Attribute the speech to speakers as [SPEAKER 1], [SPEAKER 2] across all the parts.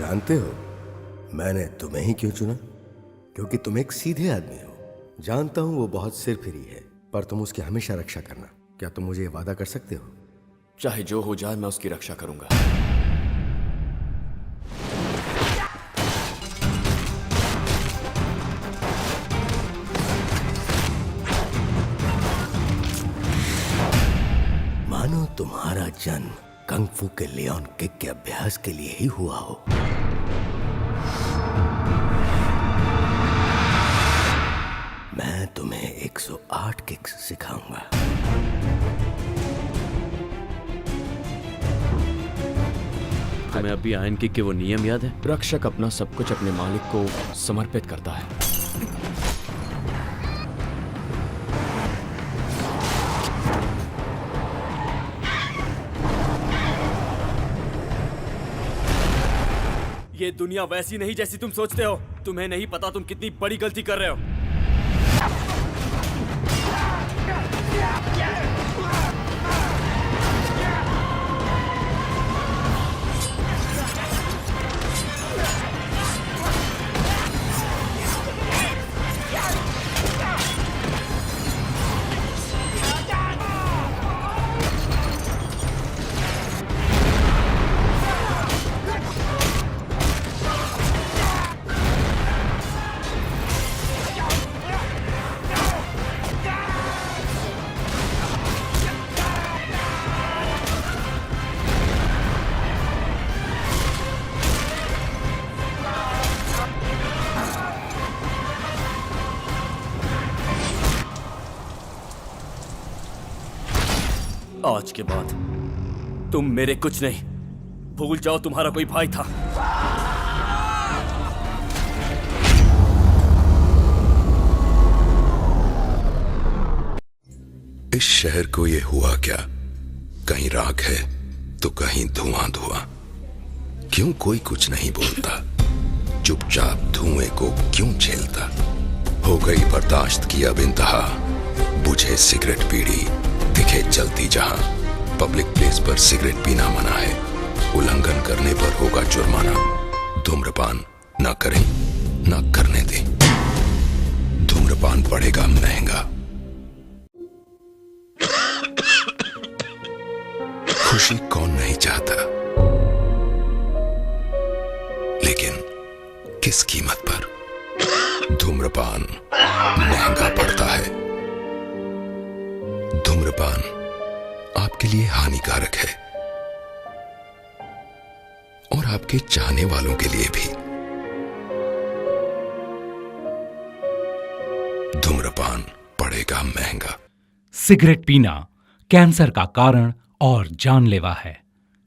[SPEAKER 1] जानते हो मैंने तुम्हें ही क्यों चुना? क्योंकि तुम एक सीधे आदमी हो। जानता हूं वो बहुत सिरफिरी है, पर तुम उसकी हमेशा रक्षा करना। क्या तुम मुझे वादा कर सकते हो?
[SPEAKER 2] चाहे जो हो जाए मैं उसकी रक्षा करूंगा।
[SPEAKER 1] मानो तुम्हारा जन्म कंग फू के लियोन किक के अभ्यास के लिए ही हुआ हो। मैं तुम्हें 108 किक्स सिखाऊंगा।
[SPEAKER 3] तुम्हें अभी आयन किक के वो नियम याद है?
[SPEAKER 2] रक्षक अपना सब कुछ अपने मालिक को समर्पित करता है। ये दुनिया वैसी नहीं जैसी तुम सोचते हो। तुम्हें नहीं पता तुम कितनी बड़ी गलती कर रहे हो। आज के बाद तुम मेरे कुछ नहीं। भूल जाओ तुम्हारा कोई भाई था।
[SPEAKER 4] इस शहर को ये हुआ क्या? कहीं राख है तो कहीं धुआं धुआं। क्यों कोई कुछ नहीं बोलता? चुपचाप धुएं को क्यों झेलता? हो गई बर्दाश्त की अब इंतहा। बुझे सिगरेट बीड़ी दिखे जलती जहां। पब्लिक प्लेस पर सिगरेट पीना मना है। उल्लंघन करने पर होगा जुर्माना। धूम्रपान ना करें ना करने दें। धूम्रपान पड़ेगा महंगा। खुशी कौन नहीं चाहता, लेकिन किस कीमत पर? धूम्रपान महंगा पड़ता है। धूम्रपान आपके लिए हानिकारक है और आपके चाहने वालों के लिए भी। धूम्रपान पड़ेगा महंगा।
[SPEAKER 5] सिगरेट पीना कैंसर का कारण और जानलेवा है।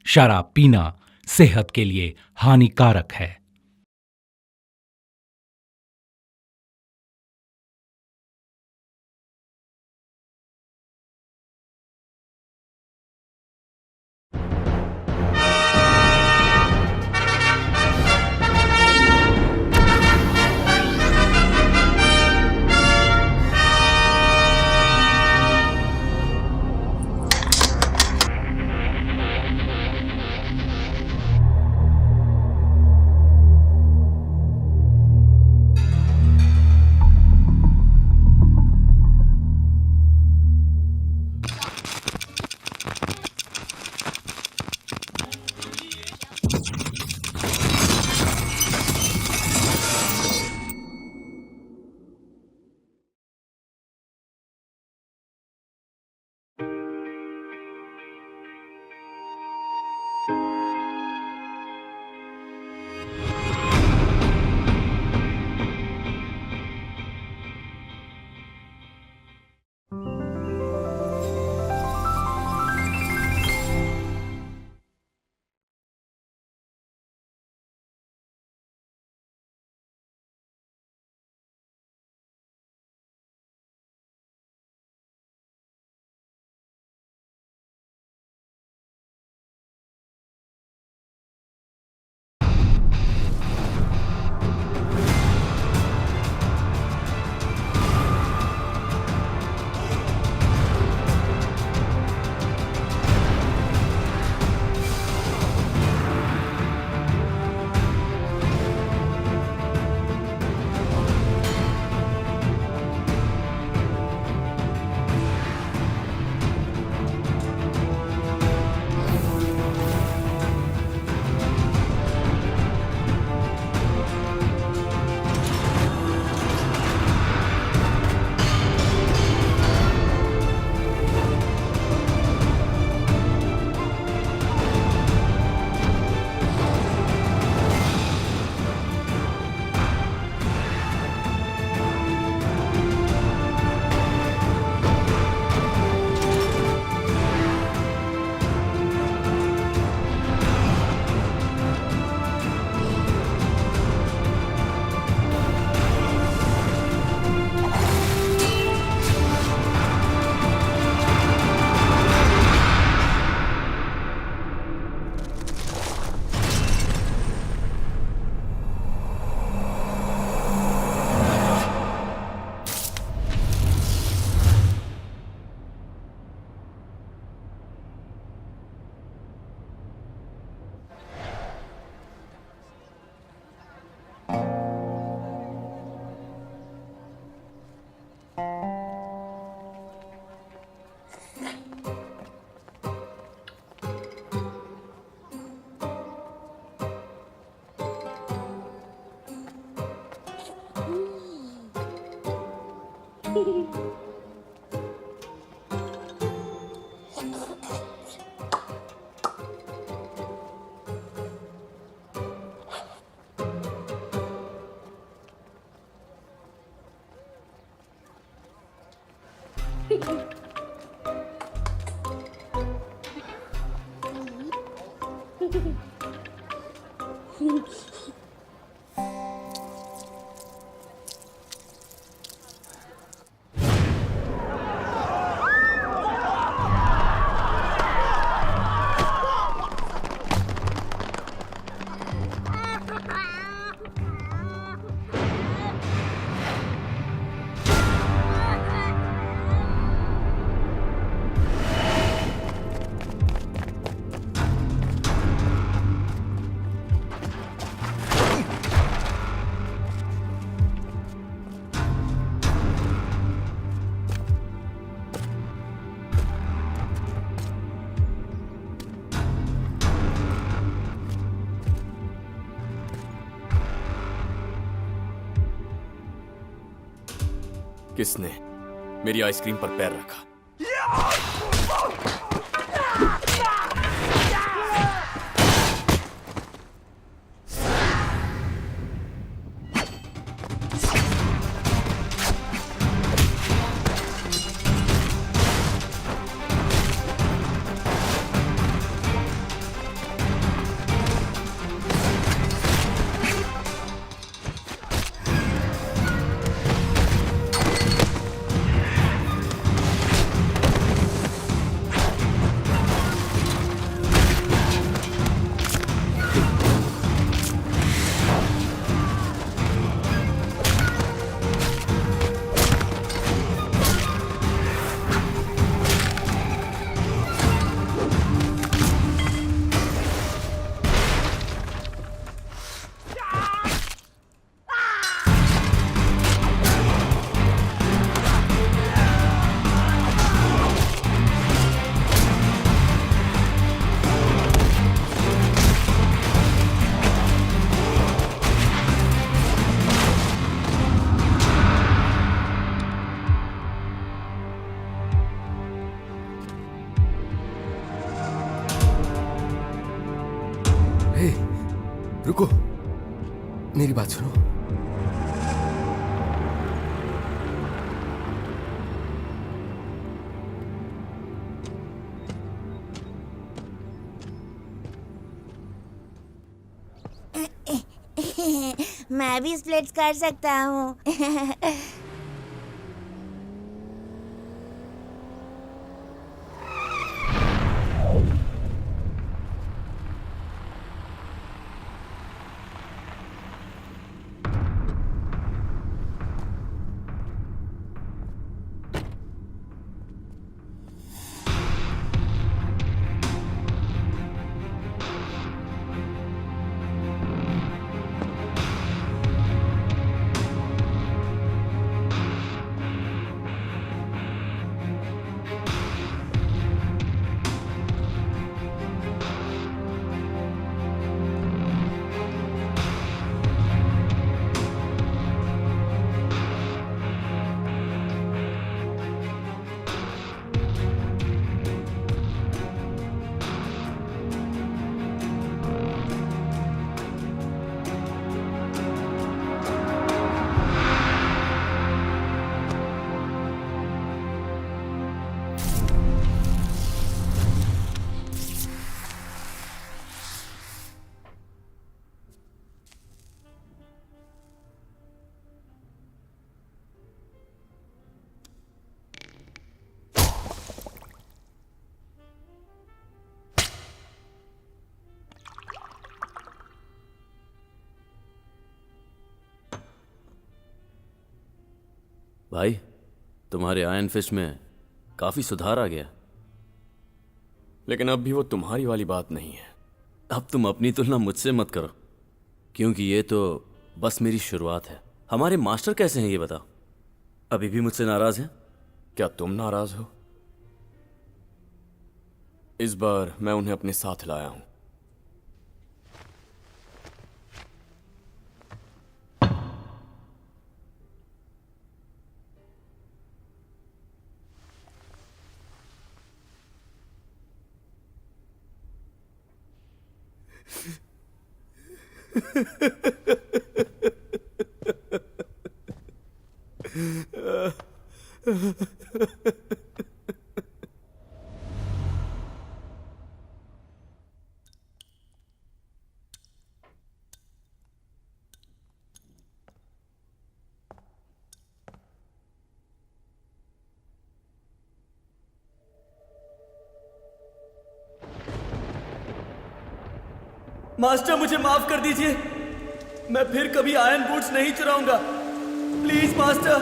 [SPEAKER 5] शराब पीना सेहत के लिए हानिकारक है।
[SPEAKER 2] किसने मेरी आइसक्रीम पर पैर रखा?
[SPEAKER 1] हे, रुको, मेरी बात सुनो।
[SPEAKER 6] मैं भी स्प्लिट्स कर सकता हूँ।
[SPEAKER 3] भाई, तुम्हारे आयरन फिस्ट में काफी सुधार आ गया।
[SPEAKER 2] लेकिन अब भी वो तुम्हारी वाली बात नहीं है।
[SPEAKER 3] अब तुम अपनी तुलना मुझसे मत करो, क्योंकि ये तो बस मेरी शुरुआत है। हमारे मास्टर कैसे हैं ये बताओ? अभी भी मुझसे नाराज हैं?
[SPEAKER 2] क्या तुम नाराज हो? इस बार मैं उन्हें अपने साथ लाया हूं। मास्टर मुझे माफ कर दीजिए, मैं फिर कभी आयरन बूट्स नहीं चुराऊंगा, प्लीज मास्टर।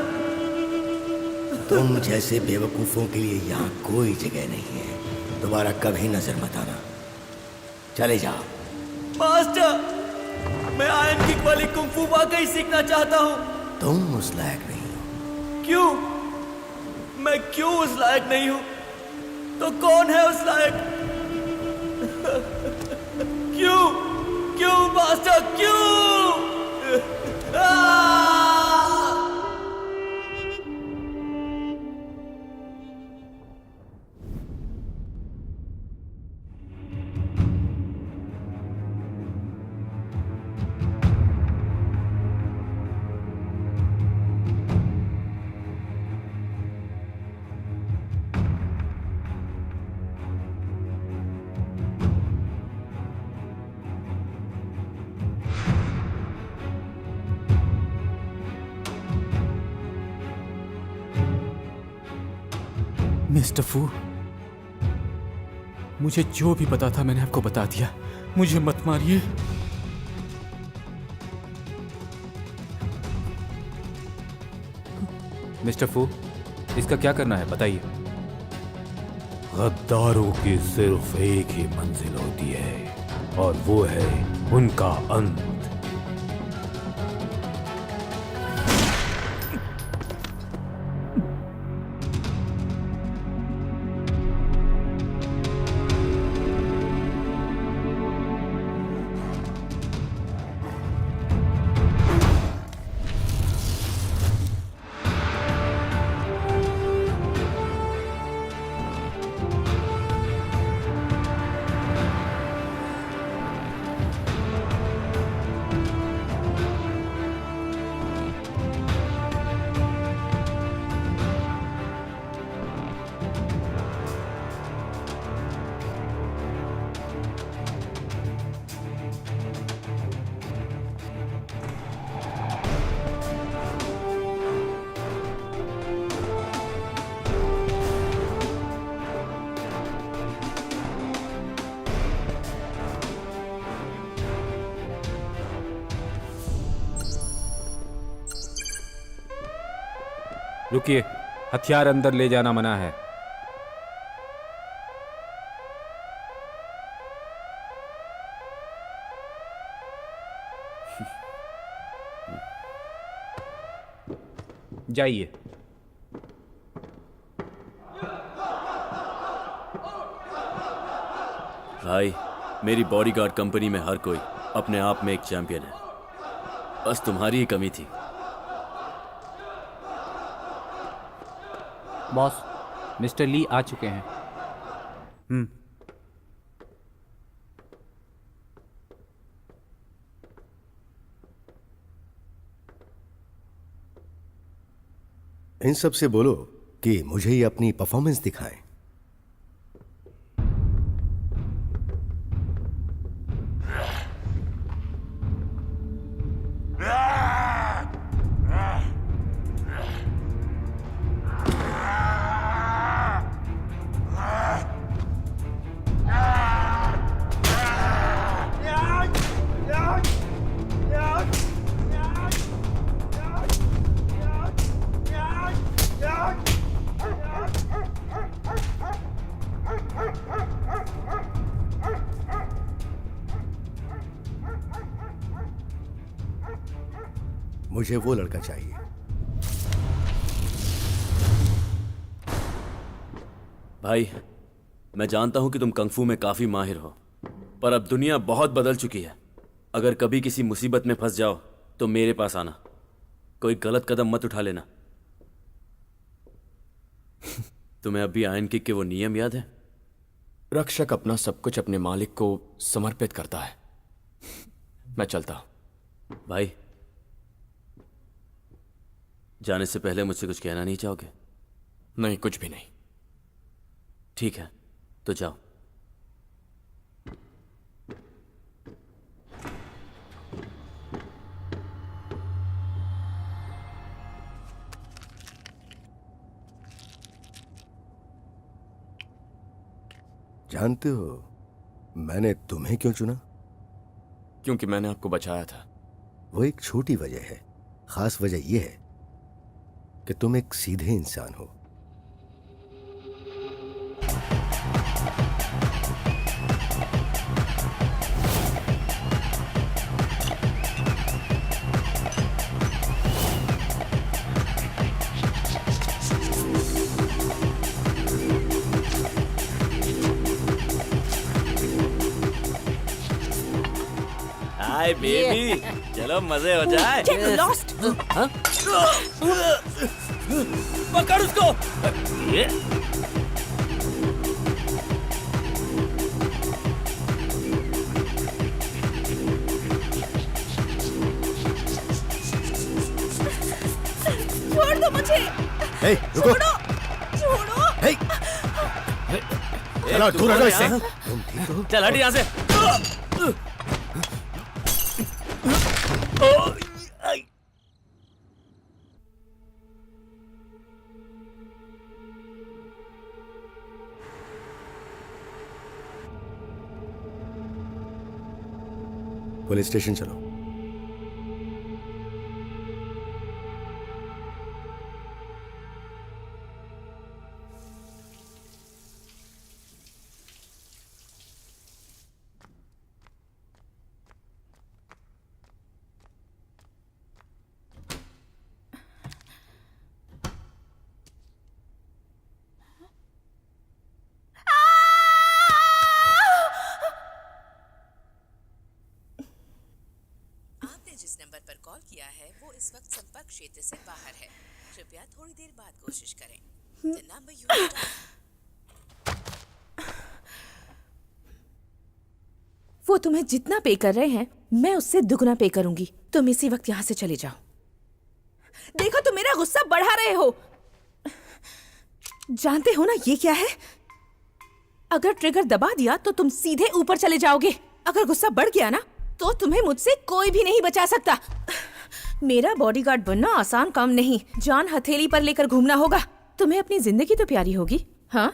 [SPEAKER 1] तुम जैसे बेवकूफों के लिए यहाँ कोई जगह नहीं है। दोबारा कभी नजर मत आना। चले जाओ।
[SPEAKER 2] मास्टर, मैं आयरन किक वाली कुंफू वाकई सीखना चाहता हूँ।
[SPEAKER 1] तुम उस लायक नहीं हो।
[SPEAKER 2] क्यों? मैं क्यों उस लायक नहीं हूँ? तो कौन है उस लायक? क्यों? क्यों मास्टर, क्यों?
[SPEAKER 7] मिस्टर फू, मुझे जो भी पता था मैंने आपको बता दिया। मुझे मत मारिए। मिस्टर फू, इसका क्या करना है बताइए।
[SPEAKER 8] गद्दारों की सिर्फ एक ही मंजिल होती है और वो है उनका अंत।
[SPEAKER 7] रुकिए, हथियार अंदर ले जाना मना है। जाइए।
[SPEAKER 3] भाई, मेरी बॉडीगार्ड कंपनी में हर कोई अपने आप में एक चैंपियन है। बस तुम्हारी ही कमी थी।
[SPEAKER 7] बॉस, मिस्टर ली आ चुके हैं।
[SPEAKER 1] इन सब से बोलो कि मुझे ही अपनी परफॉर्मेंस दिखाएं। मुझे वो लड़का चाहिए।
[SPEAKER 3] भाई, मैं जानता हूं कि तुम कंगफू में काफी माहिर हो, पर अब दुनिया बहुत बदल चुकी है। अगर कभी किसी मुसीबत में फंस जाओ तो मेरे पास आना। कोई गलत कदम मत उठा लेना। तुम्हें अभी आयरन किक के वो नियम याद है?
[SPEAKER 2] रक्षक अपना सब कुछ अपने मालिक को समर्पित करता है।
[SPEAKER 3] मैं चलता हूं। भाई, जाने से पहले मुझसे कुछ कहना नहीं चाहोगे?
[SPEAKER 9] नहीं, कुछ भी नहीं।
[SPEAKER 3] ठीक है, तो जाओ।
[SPEAKER 1] जानते हो मैंने तुम्हें क्यों चुना?
[SPEAKER 9] क्योंकि मैंने आपको बचाया था।
[SPEAKER 1] वो एक छोटी वजह है, खास वजह यह है कि तुम एक सीधे इंसान हो।
[SPEAKER 3] हाय बेबी, चलो मजे हो जाए।
[SPEAKER 6] लॉस्ट।
[SPEAKER 3] पकड़ उसको। ये
[SPEAKER 6] छोड़ दो मुझे।
[SPEAKER 1] हे, रुको।
[SPEAKER 6] छोड़ो।
[SPEAKER 1] हे, चलो दूर हटो इससे।
[SPEAKER 3] चल हट यहाँ से।
[SPEAKER 1] पुलिस स्टेशन चलो।
[SPEAKER 10] आपने जिस नंबर पर कॉल किया है वो इस वक्त संपर्क क्षेत्र से बाहर है। कृपया थोड़ी देर बाद कोशिश करें। The number you have dialed-
[SPEAKER 11] वो तुम्हें जितना पे कर रहे हैं मैं उससे दुगना पे करूंगी। तुम इसी वक्त यहाँ से चले जाओ। देखो तुम मेरा गुस्सा बढ़ा रहे हो। जानते हो ना ये क्या है? अगर ट्रिगर दबा दिया तो तुम सीधे ऊपर चले जाओगे। अगर गुस्सा बढ़ गया ना तो तुम्हें मुझसे कोई भी नहीं बचा सकता। मेरा बॉडीगार्ड बनना आसान काम नहीं। जान हथेली पर लेकर घूमना होगा। तुम्हें अपनी जिंदगी तो प्यारी होगी, हाँ?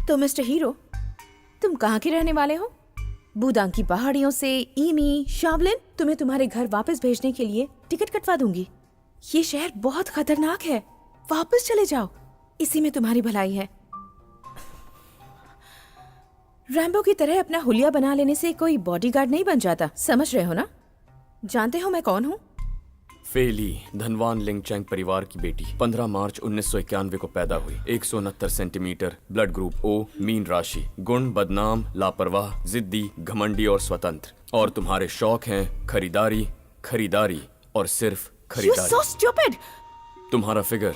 [SPEAKER 11] तो मिस्टर हीरो, तुम कहाँ के रहने वाले हो? बूदांग की पहाड़ियों से ईमी, शावलिन? तुम्हें तुम्हारे घर वापस भेजने के लिए टिकट कटवा दूंगी। ये शहर बहुत खतरनाक है। वापस चले जाओ, इसी में तुम्हारी भलाई है। रैम्बो की तरह अपना हुलिया बना लेने से कोई बॉडीगार्ड नहीं बन जाता, समझ रहे हो ना? जानते हो मैं कौन हूँ?
[SPEAKER 9] फेली, धनवान लिंगचैंग परिवार की बेटी। 15 मार्च 1991 को पैदा हुई। 169 सेंटीमीटर, ब्लड ग्रुप ओ, मीन राशि, गुण बदनाम, लापरवाह, जिद्दी, घमंडी और स्वतंत्र। और तुम्हारे शौक हैं खरीदारी, खरीदारी और सिर्फ
[SPEAKER 11] You're
[SPEAKER 9] खरीदारी।
[SPEAKER 11] so stupid!
[SPEAKER 9] तुम्हारा फिगर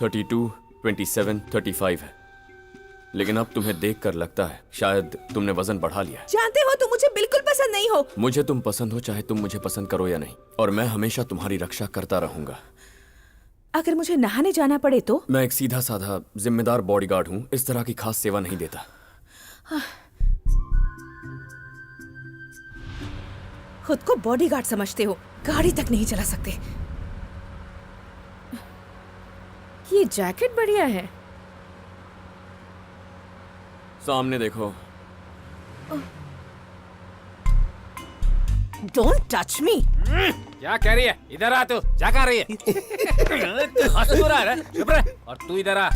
[SPEAKER 9] 32, 27, 35 है। लेकिन अब तुम्हें देखकर लगता है शायद तुमने वजन बढ़ा लिया है।
[SPEAKER 11] जानते हो तुम मुझे बिल्कुल पसंद नहीं हो।
[SPEAKER 9] मुझे तुम पसंद हो चाहे तुम मुझे पसंद करो या नहीं, और मैं हमेशा तुम्हारी रक्षा करता रहूंगा।
[SPEAKER 11] अगर मुझे नहाने जाना पड़े तो?
[SPEAKER 9] मैं एक सीधा साधा जिम्मेदार बॉडीगार्ड हूँ, इस तरह की खास सेवा नहीं देता।
[SPEAKER 11] खुद को बॉडीगार्ड समझते हो, गाड़ी तक नहीं चला सकते। ये जैकेट बढ़िया है।
[SPEAKER 9] सामने देखो।
[SPEAKER 11] Don't touch me.
[SPEAKER 7] क्या कह रही है? इधर आ तू। क्या कर रही है? तू हंस क्यों रहा है? चुप रह। और तू इधर आ।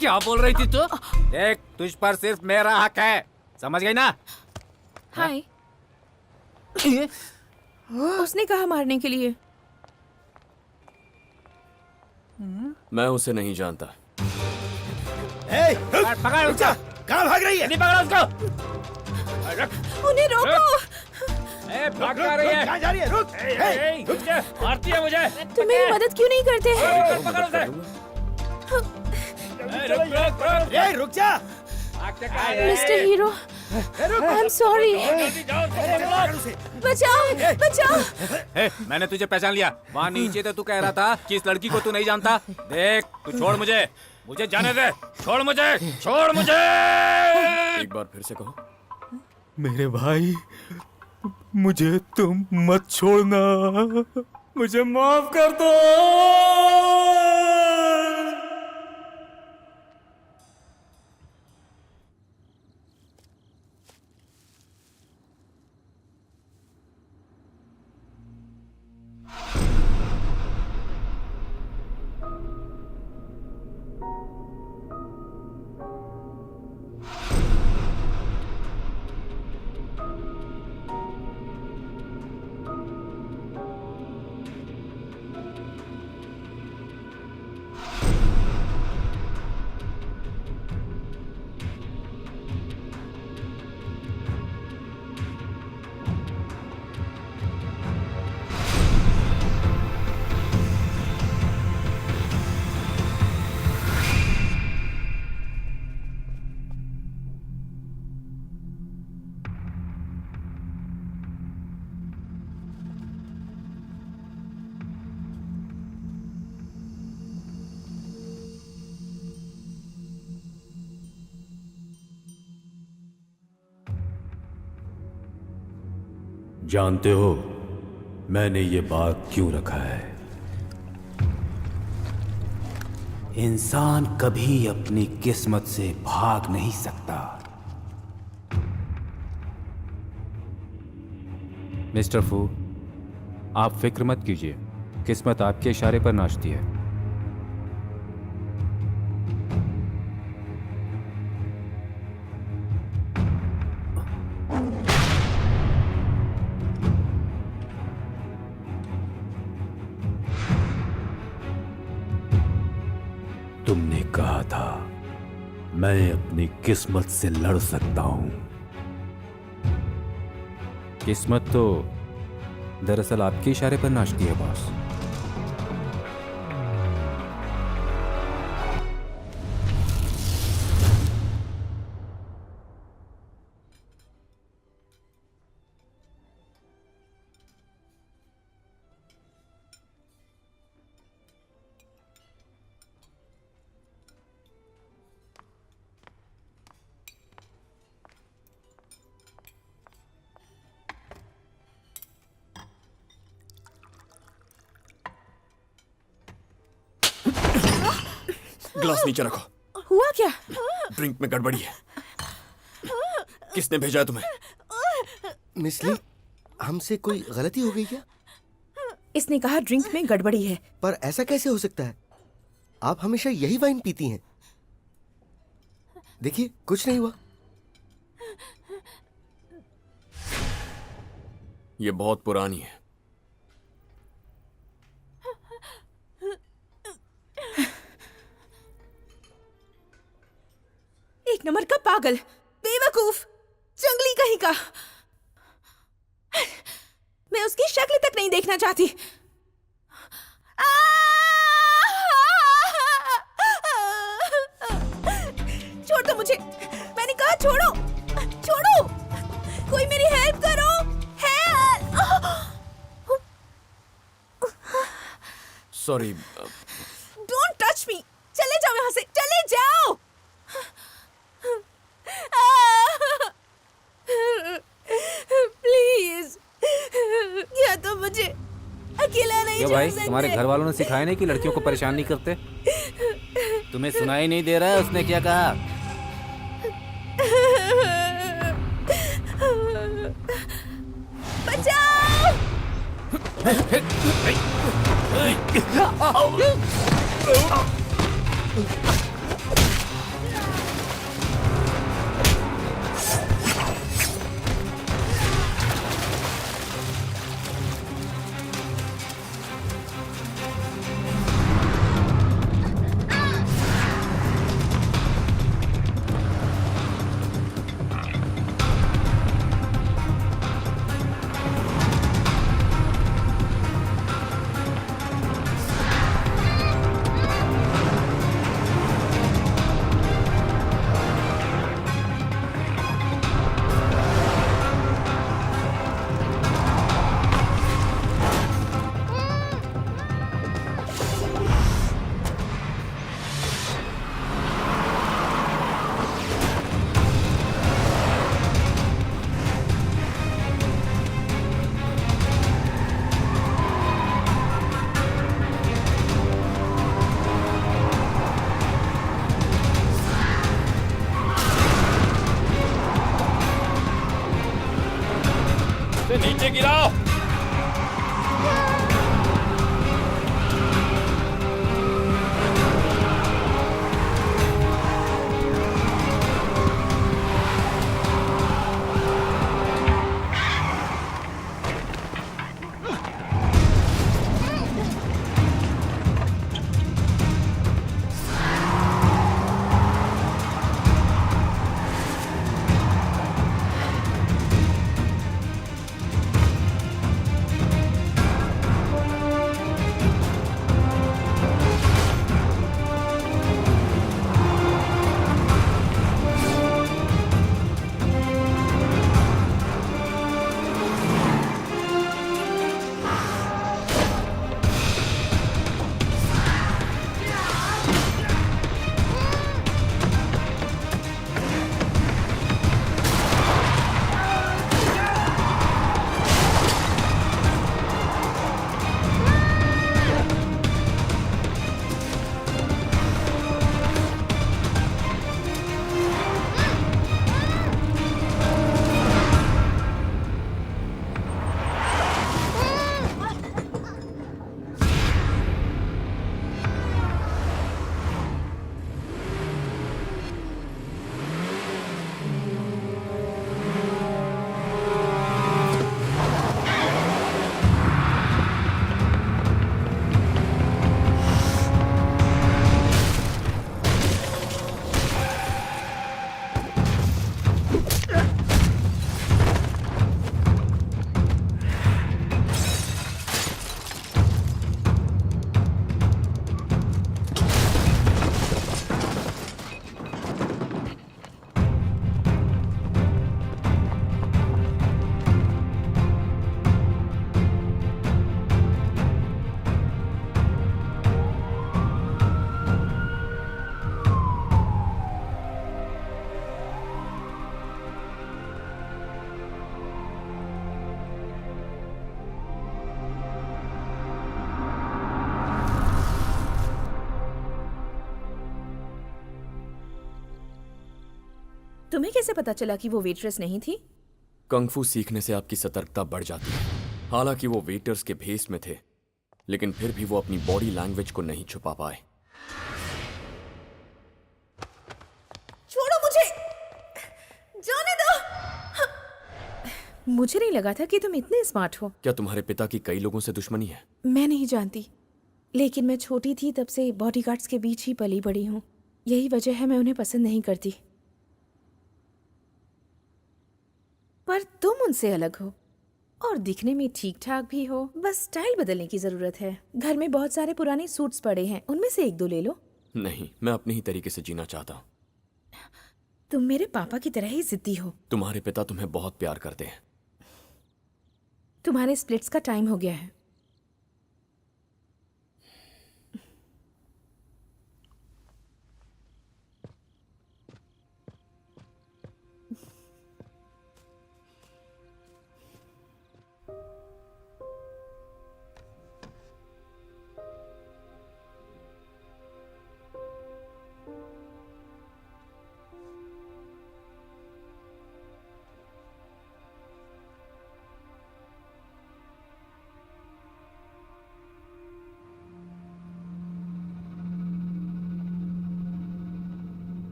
[SPEAKER 7] क्या बोल रही थी तू? देख, तुझ पर सिर्फ मेरा हक है, समझ गई ना?
[SPEAKER 11] हाय। उसने कहा मारने के लिए।
[SPEAKER 9] मैं उसे नहीं जानता।
[SPEAKER 7] पकड़ उसको।
[SPEAKER 1] कहाँ भाग रही है?
[SPEAKER 7] नहीं पकड़ा उसको।
[SPEAKER 11] उन्हें रोको।
[SPEAKER 7] भाग कहाँ रही है?
[SPEAKER 2] कहाँ जा रही है? रुक!
[SPEAKER 7] रुक जा, मारती है मुझे।
[SPEAKER 11] तुम मेरी मदद क्यों नहीं करते?
[SPEAKER 7] पकड़ उसे। रुक।
[SPEAKER 2] ए, रुक जा!
[SPEAKER 11] Mister hero, I am sorry. बचाओ, बचाओ।
[SPEAKER 7] मैंने तुझे पहचान लिया। वहाँ नीचे तो तू कह रहा था कि इस लड़की को तू नहीं जानता। देख, तू छोड़ मुझे जाने दे। छोड़ मुझे।
[SPEAKER 9] एक बार फिर से कहो।
[SPEAKER 8] मेरे भाई, मुझे तुम मत छोड़ना।
[SPEAKER 2] मुझे माफ कर दो।
[SPEAKER 8] जानते हो मैंने ये बात क्यों रखा है?
[SPEAKER 12] इंसान कभी अपनी किस्मत से भाग नहीं सकता।
[SPEAKER 7] मिस्टर फू, आप फिक्र मत कीजिए। किस्मत आपके इशारे पर नाचती है।
[SPEAKER 8] तुमने कहा था मैं अपनी किस्मत से लड़ सकता हूं।
[SPEAKER 7] किस्मत तो दरअसल आपके इशारे पर नाचती है बॉस।
[SPEAKER 9] ग्लास नीचे रखो।
[SPEAKER 11] हुआ क्या?
[SPEAKER 9] ड्रिंक में गड़बड़ी है। किसने भेजा है तुम्हें?
[SPEAKER 1] मिस ली, हमसे कोई गलती हो गई क्या?
[SPEAKER 11] इसने कहा ड्रिंक में गड़बड़ी है।
[SPEAKER 1] पर ऐसा कैसे हो सकता है? आप हमेशा यही वाइन पीती हैं। देखिए, कुछ नहीं हुआ।
[SPEAKER 9] ये बहुत पुरानी है।
[SPEAKER 11] एक नंबर का पागल, बेवकूफ, जंगली कहीं का। मैं उसकी शक्ल तक नहीं देखना चाहती। छोड़ दो मुझे, मैंने कहा छोड़ो, छोड़ो, कोई मेरी हेल्प करो, help.
[SPEAKER 9] Sorry.
[SPEAKER 11] Don't touch me, चले जाओ यहाँ से, चले जाओ। प्लीज, या तो मुझे अकेला नहीं छोड़
[SPEAKER 7] भाई,
[SPEAKER 11] सकते।
[SPEAKER 7] तुम्हारे घर वालों ने सिखाया नहीं कि लड़कियों को परेशान नहीं करते? तुम्हें सुनाई नहीं दे रहा है उसने क्या कहा?
[SPEAKER 11] बचाओ! तुम्हें कैसे पता चला कि वो वेट्रेस नहीं थी?
[SPEAKER 9] कंगफू सीखने से आपकी सतर्कता बढ़ जाती है। हालांकि वो वेटर्स के भेस में थे, लेकिन फिर भी वो अपनी बॉडी लैंग्वेज को नहीं छुपा पाए।
[SPEAKER 11] छोड़ो मुझे, जाने दो। मुझे नहीं लगा था कि तुम इतने स्मार्ट हो।
[SPEAKER 9] क्या तुम्हारे पिता की कई लोगों से दुश्मनी है?
[SPEAKER 11] मैं नहीं जानती, लेकिन मैं छोटी थी तब से बॉडीगार्ड्स के बीच ही पली बड़ी हूँ। यही वजह है मैं उन्हें पसंद नहीं करती। पर तुम उनसे अलग हो और दिखने में ठीक ठाक भी हो, बस स्टाइल बदलने की जरूरत है। घर में बहुत सारे पुराने सूट्स पड़े हैं, उनमें से एक दो ले लो।
[SPEAKER 9] नहीं, मैं अपने ही तरीके से जीना चाहता हूँ।
[SPEAKER 11] तुम मेरे पापा की तरह ही जिद्दी हो।
[SPEAKER 9] तुम्हारे पिता तुम्हें बहुत प्यार करते हैं।
[SPEAKER 11] तुम्हारे स्प्लिट्स का टाइम हो गया है।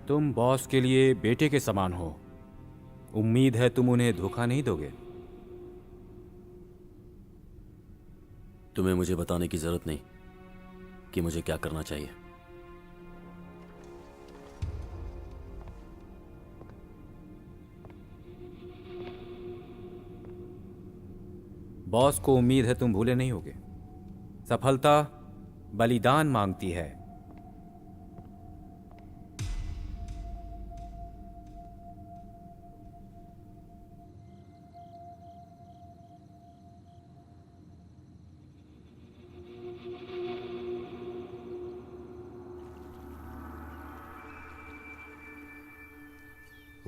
[SPEAKER 12] तुम बॉस के लिए बेटे के समान हो। उम्मीद है तुम उन्हें धोखा नहीं दोगे।
[SPEAKER 3] तुम्हें मुझे बताने की जरूरत नहीं कि मुझे क्या करना चाहिए।
[SPEAKER 12] बॉस को उम्मीद है तुम भूले नहीं होगे। सफलता बलिदान मांगती है।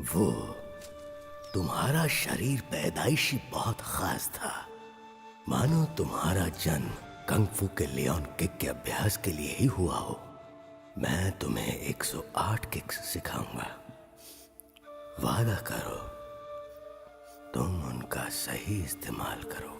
[SPEAKER 1] वो तुम्हारा शरीर पैदाइशी बहुत खास था, मानो तुम्हारा जन्म कंगफू के लियोन किक के अभ्यास के लिए ही हुआ हो। मैं तुम्हें 108 किक्स सिखाऊंगा। वादा करो तुम उनका सही इस्तेमाल करोगे।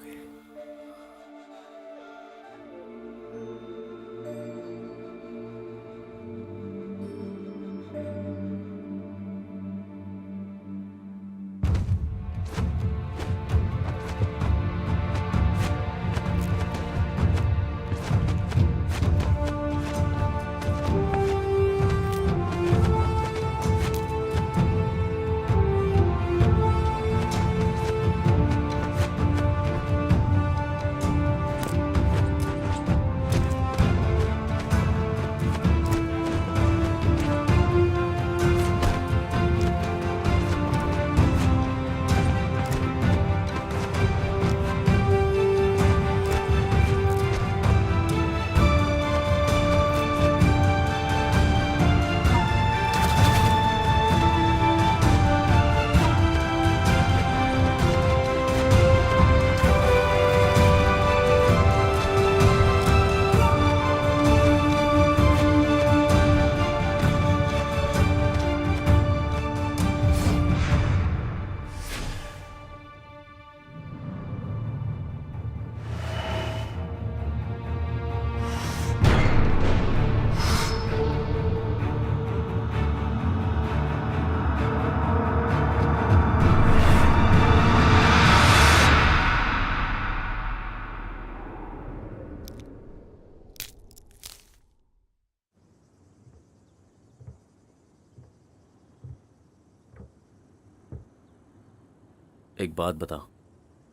[SPEAKER 3] एक बात बताओ,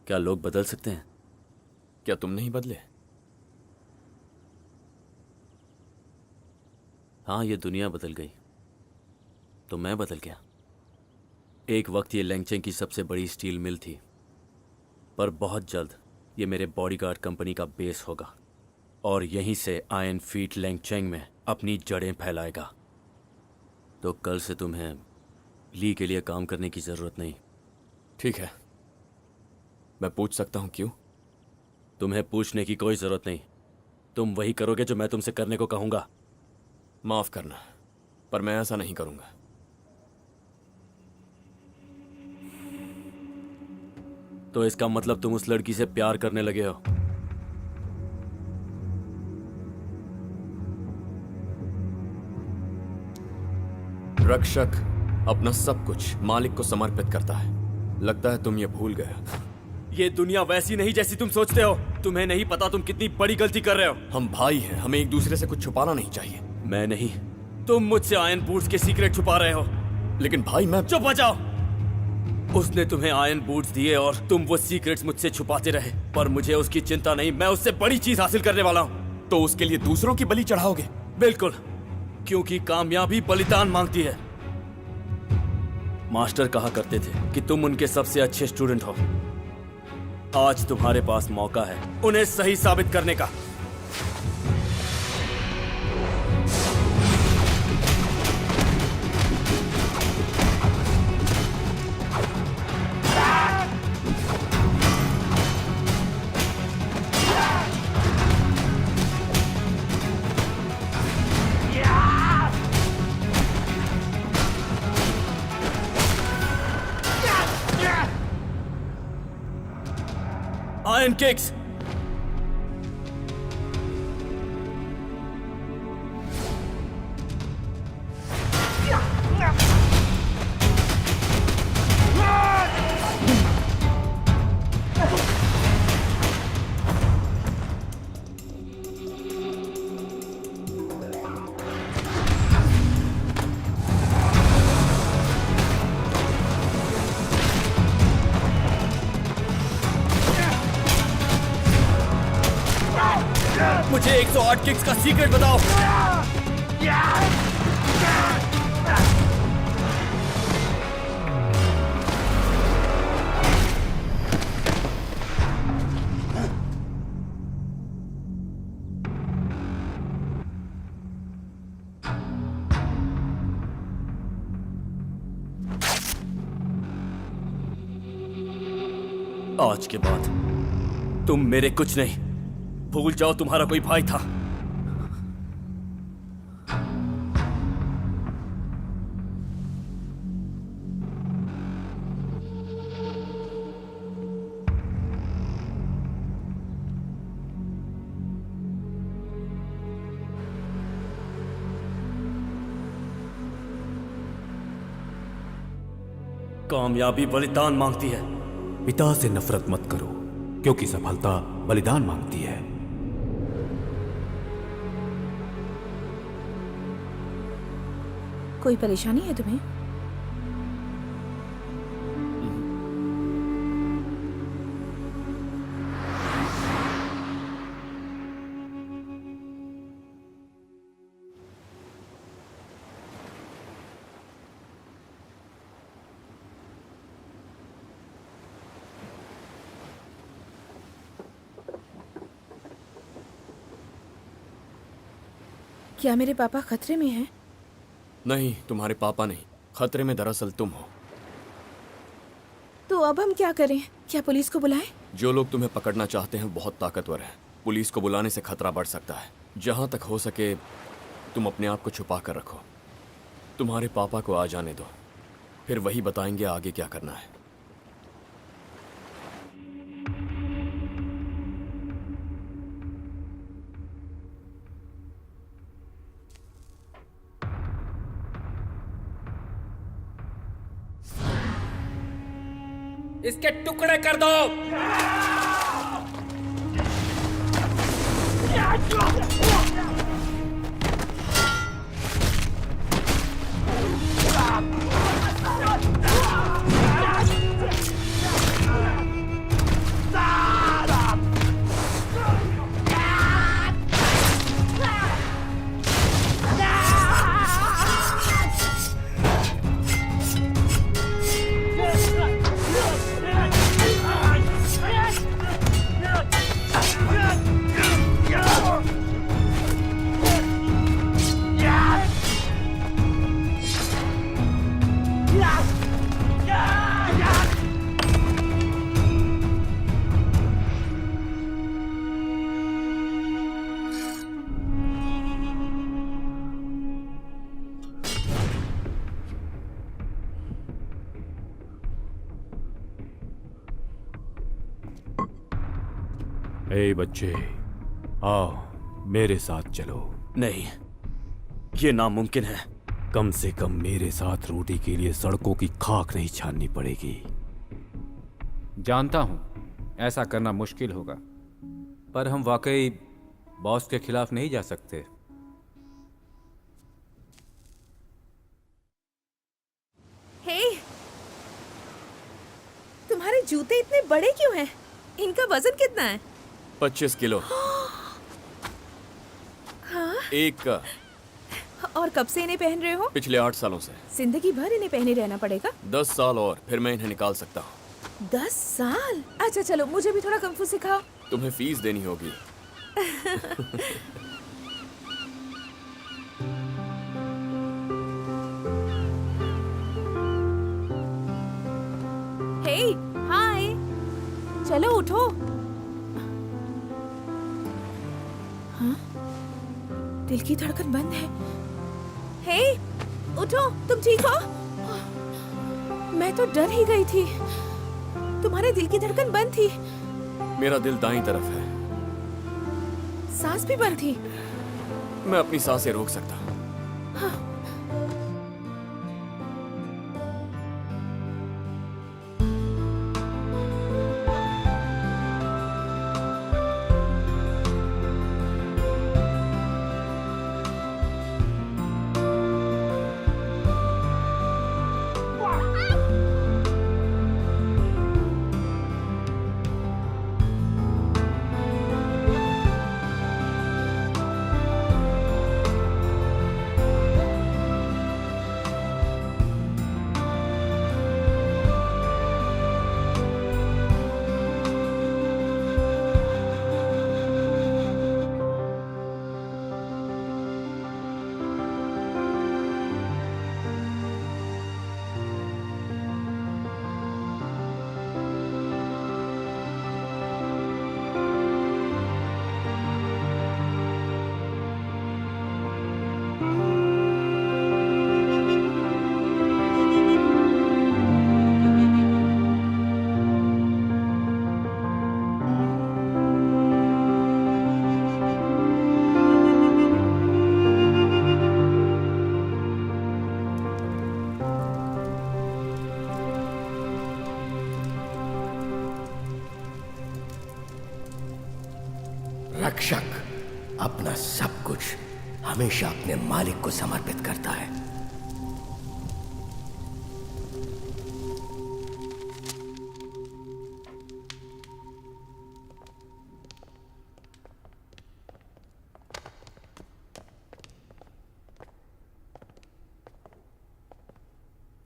[SPEAKER 3] क्या लोग बदल सकते हैं?
[SPEAKER 9] क्या तुम नहीं बदले?
[SPEAKER 3] हाँ, ये दुनिया बदल गई तो मैं बदल गया। एक वक्त ये लैंगचेंग की सबसे बड़ी स्टील मिल थी, पर बहुत जल्द ये मेरे बॉडीगार्ड कंपनी का बेस होगा और यहीं से आयरन फीट लैंगचेंग में अपनी जड़ें फैलाएगा। तो कल से तुम्हें ली के लिए काम करने की जरूरत नहीं।
[SPEAKER 9] ठीक है, मैं पूछ सकता हूं क्यों?
[SPEAKER 3] तुम्हें पूछने की कोई जरूरत नहीं। तुम वही करोगे जो मैं तुमसे करने को कहूंगा।
[SPEAKER 9] माफ करना, पर मैं ऐसा नहीं करूंगा।
[SPEAKER 3] तो इसका मतलब तुम उस लड़की से प्यार करने लगे हो?
[SPEAKER 9] रक्षक अपना सब कुछ मालिक को समर्पित करता है। लगता है तुम ये भूल गए।
[SPEAKER 3] ये दुनिया वैसी नहीं जैसी तुम सोचते हो। तुम्हें नहीं पता तुम कितनी बड़ी गलती कर रहे हो।
[SPEAKER 9] हम भाई हैं, हमें एक दूसरे से कुछ छुपाना नहीं चाहिए।
[SPEAKER 3] मैं नहीं, तुम मुझसे आयरन बूट्स के सीक्रेट छुपा रहे हो।
[SPEAKER 9] लेकिन भाई मैं...
[SPEAKER 3] चुप हो जाओ। उसने तुम्हें आयरन बूट्स दिए और तुम वो सीक्रेट्स मुझसे छुपाते रहे, पर मुझे उसकी चिंता नहीं। मैं उससे बड़ी चीज हासिल करने वाला हूँ।
[SPEAKER 9] तो उसके लिए दूसरों की बलि चढ़ाओगे?
[SPEAKER 3] बिल्कुल, क्योंकि कामयाबी बलिदान मांगती है। मास्टर कहा करते थे कि तुम उनके सबसे अच्छे स्टूडेंट हो। आज तुम्हारे पास मौका है उन्हें सही साबित करने का। Iron kicks. मुझे 108 किक्स का सीक्रेट बताओ। आज के बाद तुम मेरे कुछ नहीं। भूल जाओ तुम्हारा कोई भाई था। कामयाबी बलिदान मांगती है।
[SPEAKER 8] पिता से नफरत मत करो, क्योंकि सफलता बलिदान मांगती है।
[SPEAKER 11] कोई परेशानी है तुम्हें? क्या मेरे पापा खतरे में हैं?
[SPEAKER 9] नहीं, तुम्हारे पापा नहीं, खतरे में दरअसल तुम हो।
[SPEAKER 11] तो अब हम क्या करें? क्या पुलिस को बुलाएं?
[SPEAKER 9] जो लोग तुम्हें पकड़ना चाहते हैं बहुत ताकतवर हैं। पुलिस को बुलाने से खतरा बढ़ सकता है। जहां तक हो सके तुम अपने आप को छुपा कर रखो। तुम्हारे पापा को आ जाने दो, फिर वही बताएंगे आगे क्या करना है।
[SPEAKER 7] इसके टुकड़े कर दो।
[SPEAKER 8] ए बच्चे, आओ मेरे साथ चलो।
[SPEAKER 3] नहीं, ये नामुमकिन है।
[SPEAKER 8] कम से कम मेरे साथ रोटी के लिए सड़कों की खाक नहीं छाननी पड़ेगी।
[SPEAKER 12] जानता हूं ऐसा करना मुश्किल होगा, पर हम वाकई बॉस के खिलाफ नहीं जा सकते।
[SPEAKER 11] हे, तुम्हारे जूते इतने बड़े क्यों हैं? इनका वजन कितना है?
[SPEAKER 9] 25 किलो।
[SPEAKER 11] हाँ?
[SPEAKER 9] एक का।
[SPEAKER 11] और कब से इन्हें पहन रहे हो?
[SPEAKER 9] पिछले 8 सालों से।
[SPEAKER 11] जिंदगी भर इन्हें पहने रहना पड़ेगा?
[SPEAKER 9] 10 साल और फिर मैं इन्हें निकाल सकता हूँ।
[SPEAKER 11] 10 साल? अच्छा चलो, मुझे भी थोड़ा कung fu सिखाओ।
[SPEAKER 9] तुम्हें फीस देनी होगी।
[SPEAKER 11] हे, हाय, चलो उठो। हाँ? दिल की धड़कन बंद है। हे, उठो, तुम ठीक हो? मैं तो डर ही गई थी। तुम्हारे दिल की धड़कन बंद थी।
[SPEAKER 9] मेरा दिल दाईं तरफ है।
[SPEAKER 11] सांस भी बंद थी।
[SPEAKER 9] मैं अपनी सांसें रोक सकता हूँ।
[SPEAKER 1] रक्षक अपना सब कुछ हमेशा अपने मालिक को समर्पित करता है।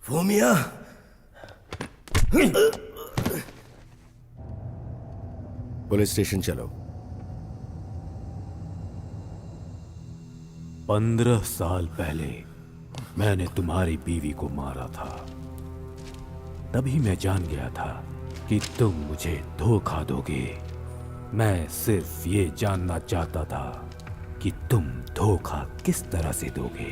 [SPEAKER 1] फूमिया, पुलिस स्टेशन चलो।
[SPEAKER 8] 15 साल पहले मैंने तुम्हारी बीवी को मारा था। तभी मैं जान गया था कि तुम मुझे धोखा दोगे। मैं सिर्फ ये जानना चाहता था कि तुम धोखा किस तरह से दोगे।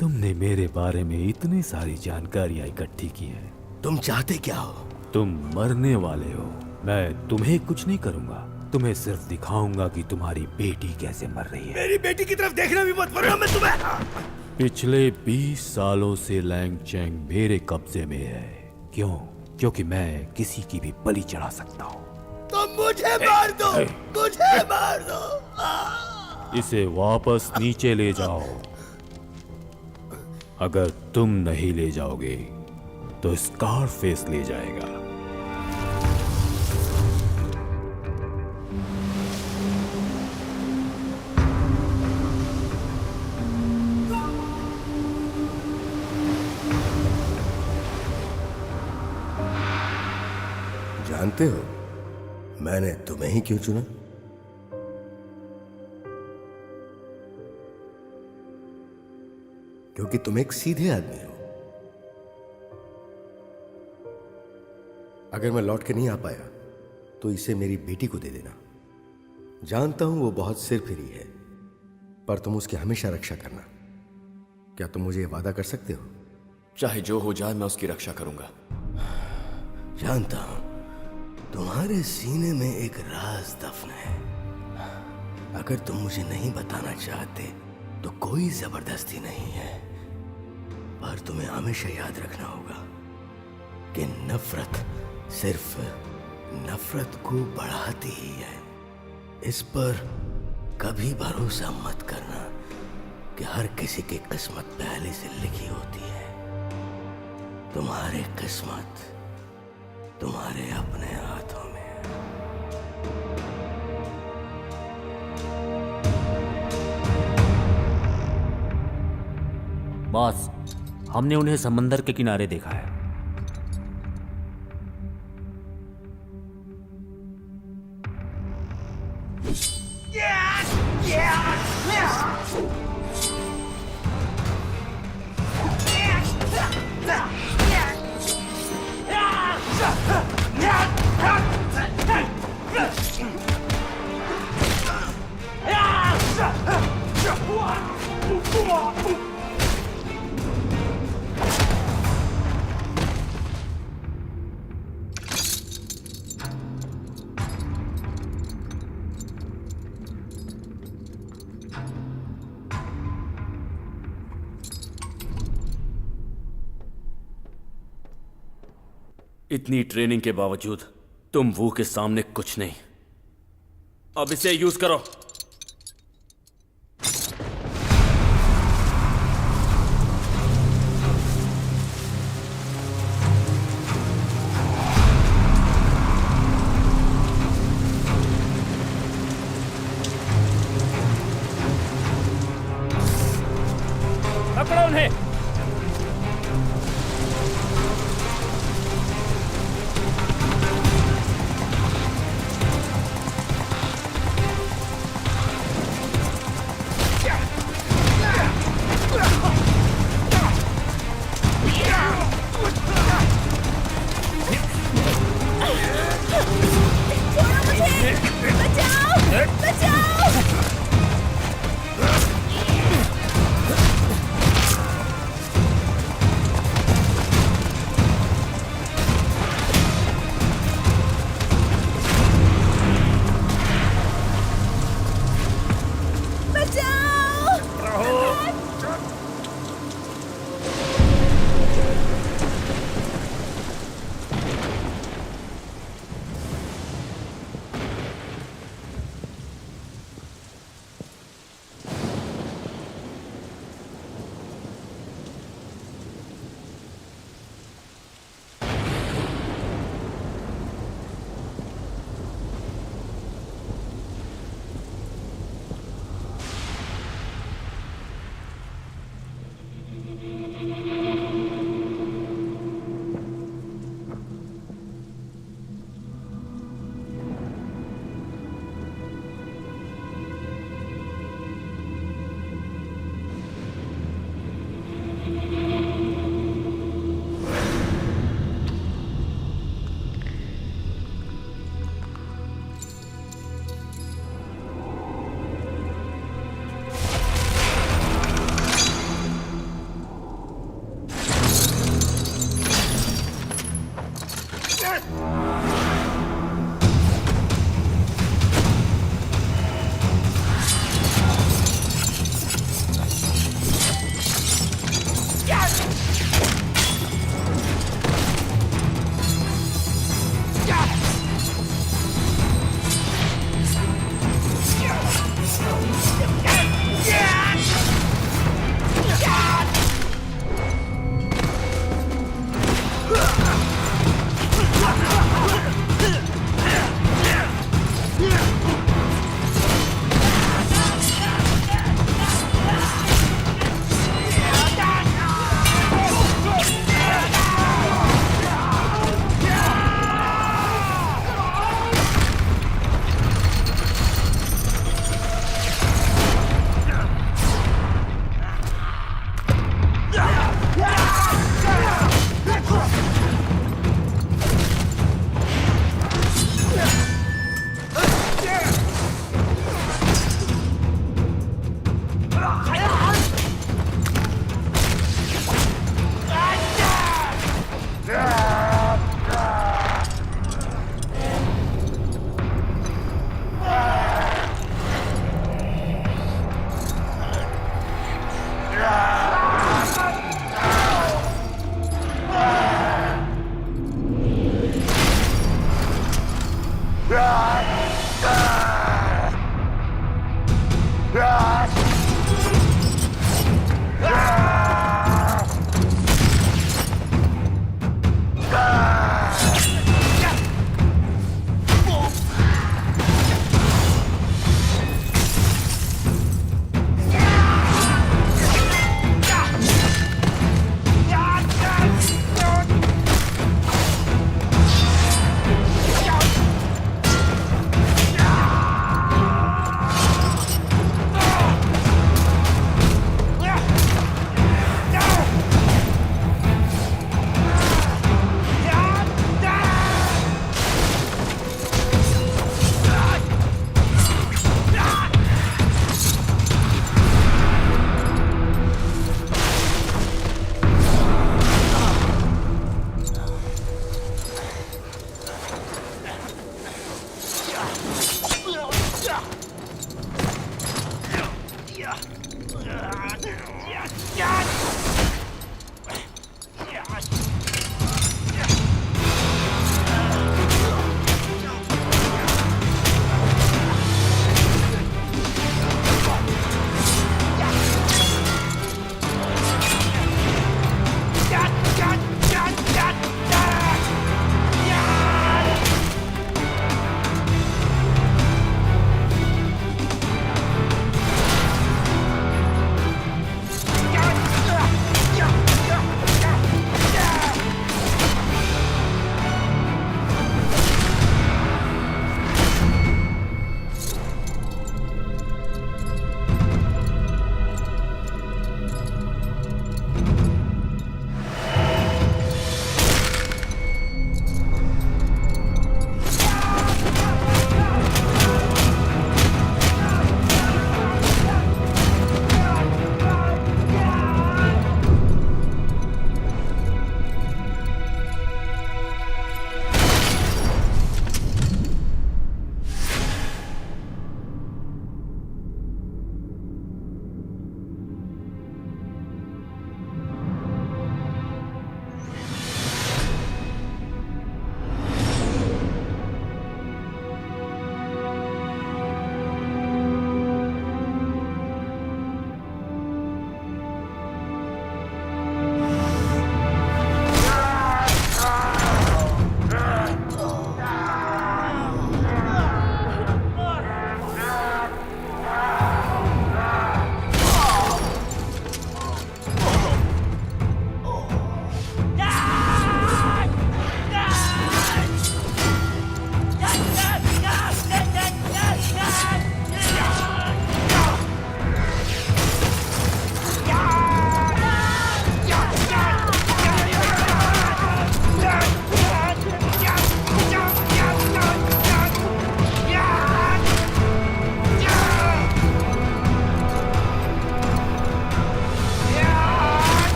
[SPEAKER 8] तुमने मेरे बारे में इतनी सारी जानकारियां इकट्ठी की है।
[SPEAKER 1] तुम चाहते क्या हो?
[SPEAKER 8] तुम मरने वाले हो। मैं तुम्हें कुछ नहीं करूंगा, तुम्हें सिर्फ दिखाऊंगा कि तुम्हारी बेटी कैसे मर रही है।
[SPEAKER 1] मेरी बेटी की तरफ देखना भी मत, वरना मैं तुम्हें।
[SPEAKER 8] पिछले 20 सालों से लैंग चैंग मेरे कब्जे में है। क्यों? क्योंकि मैं किसी की भी बलि चढ़ा सकता हूँ।
[SPEAKER 1] तो मुझे मार दो, मुझे मार दो।
[SPEAKER 8] इसे वापस नीचे ले जाओ। अगर तुम नहीं ले जाओगे तो स्कारफेस ले जाएगा।
[SPEAKER 1] जानते हो मैंने तुम्हें ही क्यों चुना? क्योंकि तुम एक सीधे आदमी हो। अगर मैं लौट के नहीं आ पाया तो इसे मेरी बेटी को दे देना। जानता हूं वो बहुत सिरफिरी है, पर तुम उसकी हमेशा रक्षा करना। क्या तुम मुझे वादा कर सकते हो?
[SPEAKER 9] चाहे जो हो जाए मैं उसकी रक्षा करूंगा।
[SPEAKER 1] जानता हूं, तुम्हारे सीने में एक राज दफन है। अगर तुम मुझे नहीं बताना चाहते तो कोई जबरदस्ती नहीं है, पर तुम्हें हमेशा याद रखना होगा कि नफरत सिर्फ नफरत को बढ़ाती ही है। इस पर कभी भरोसा मत करना कि हर किसी की किस्मत पहले से लिखी होती है। तुम्हारी किस्मत तुम्हारे अपने हाथों में है।
[SPEAKER 13] बॉस, हमने उन्हें समंदर के किनारे देखा है।
[SPEAKER 3] इतनी ट्रेनिंग के बावजूद तुम वो के सामने कुछ नहीं। अब इसे यूज करो।
[SPEAKER 7] पकड़ो उन्हें।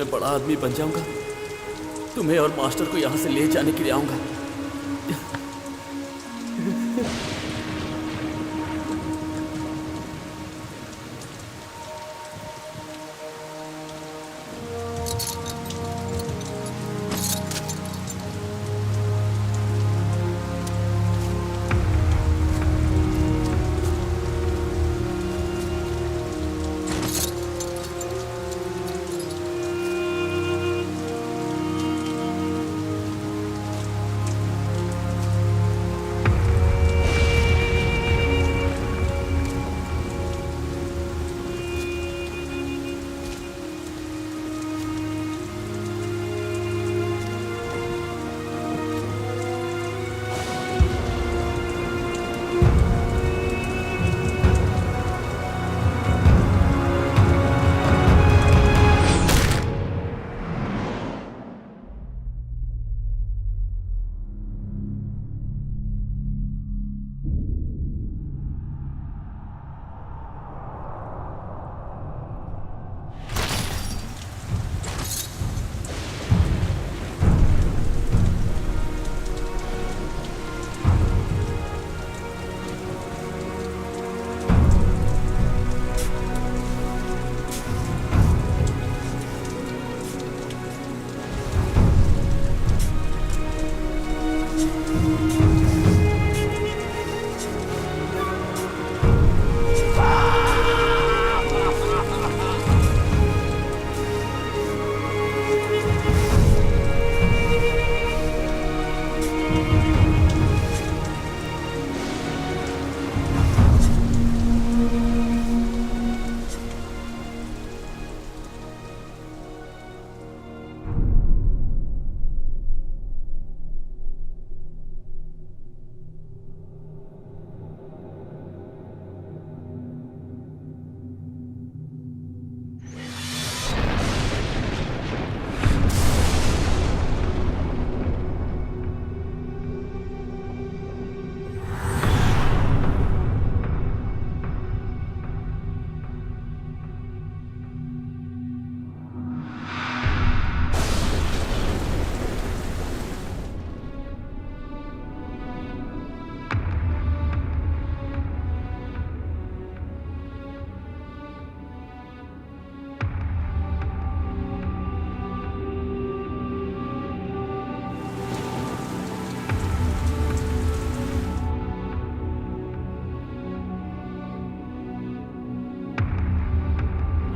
[SPEAKER 3] मैं बड़ा आदमी बन जाऊंगा, तुम्हें और मास्टर को यहाँ से ले जाने के लिए आऊंगा।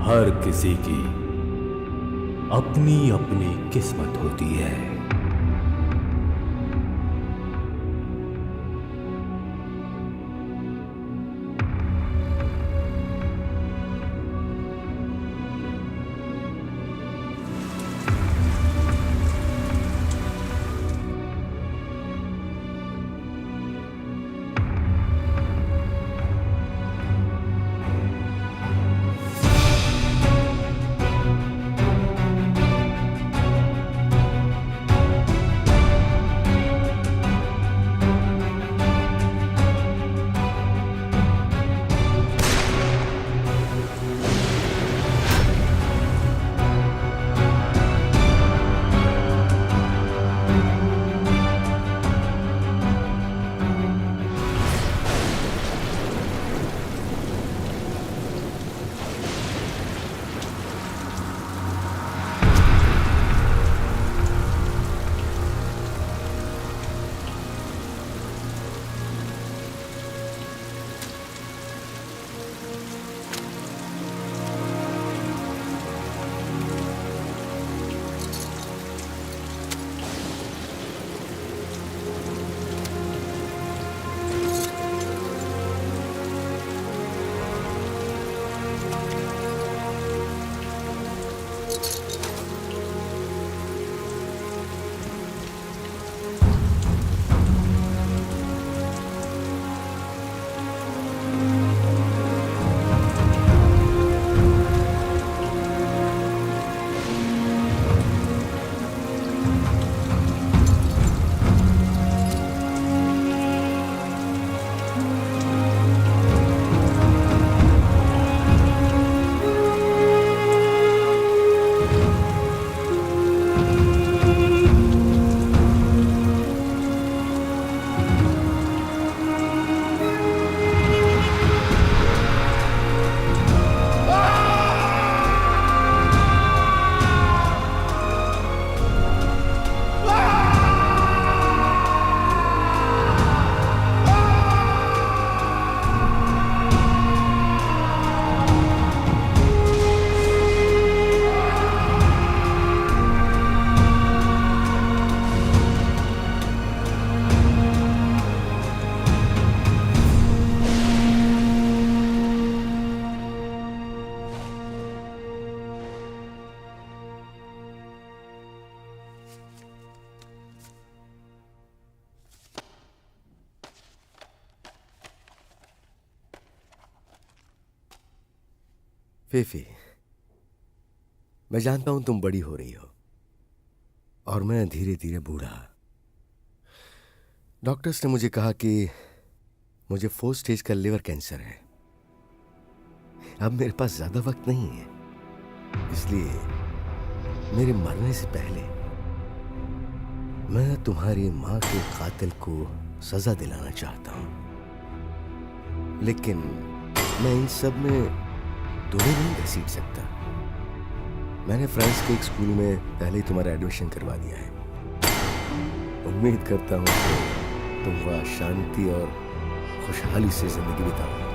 [SPEAKER 8] हर किसी की अपनी अपनी किस्मत होती है।
[SPEAKER 1] फीफी, मैं जानता हूं तुम बड़ी हो रही हो और मैं धीरे धीरे बूढ़ा। डॉक्टर्स ने मुझे कहा कि मुझे 4 स्टेज का लिवर कैंसर है। अब मेरे पास ज्यादा वक्त नहीं है, इसलिए मेरे मरने से पहले मैं तुम्हारी मां के कातिल को सजा दिलाना चाहता हूं, लेकिन मैं इन सब में तुम्हें नहीं घसीट सकता। मैंने फ्रांस के एक स्कूल में पहले ही तुम्हारा एडमिशन करवा दिया है। उम्मीद करता हूं कि तुम वहां शांति और खुशहाली से जिंदगी बिताओ।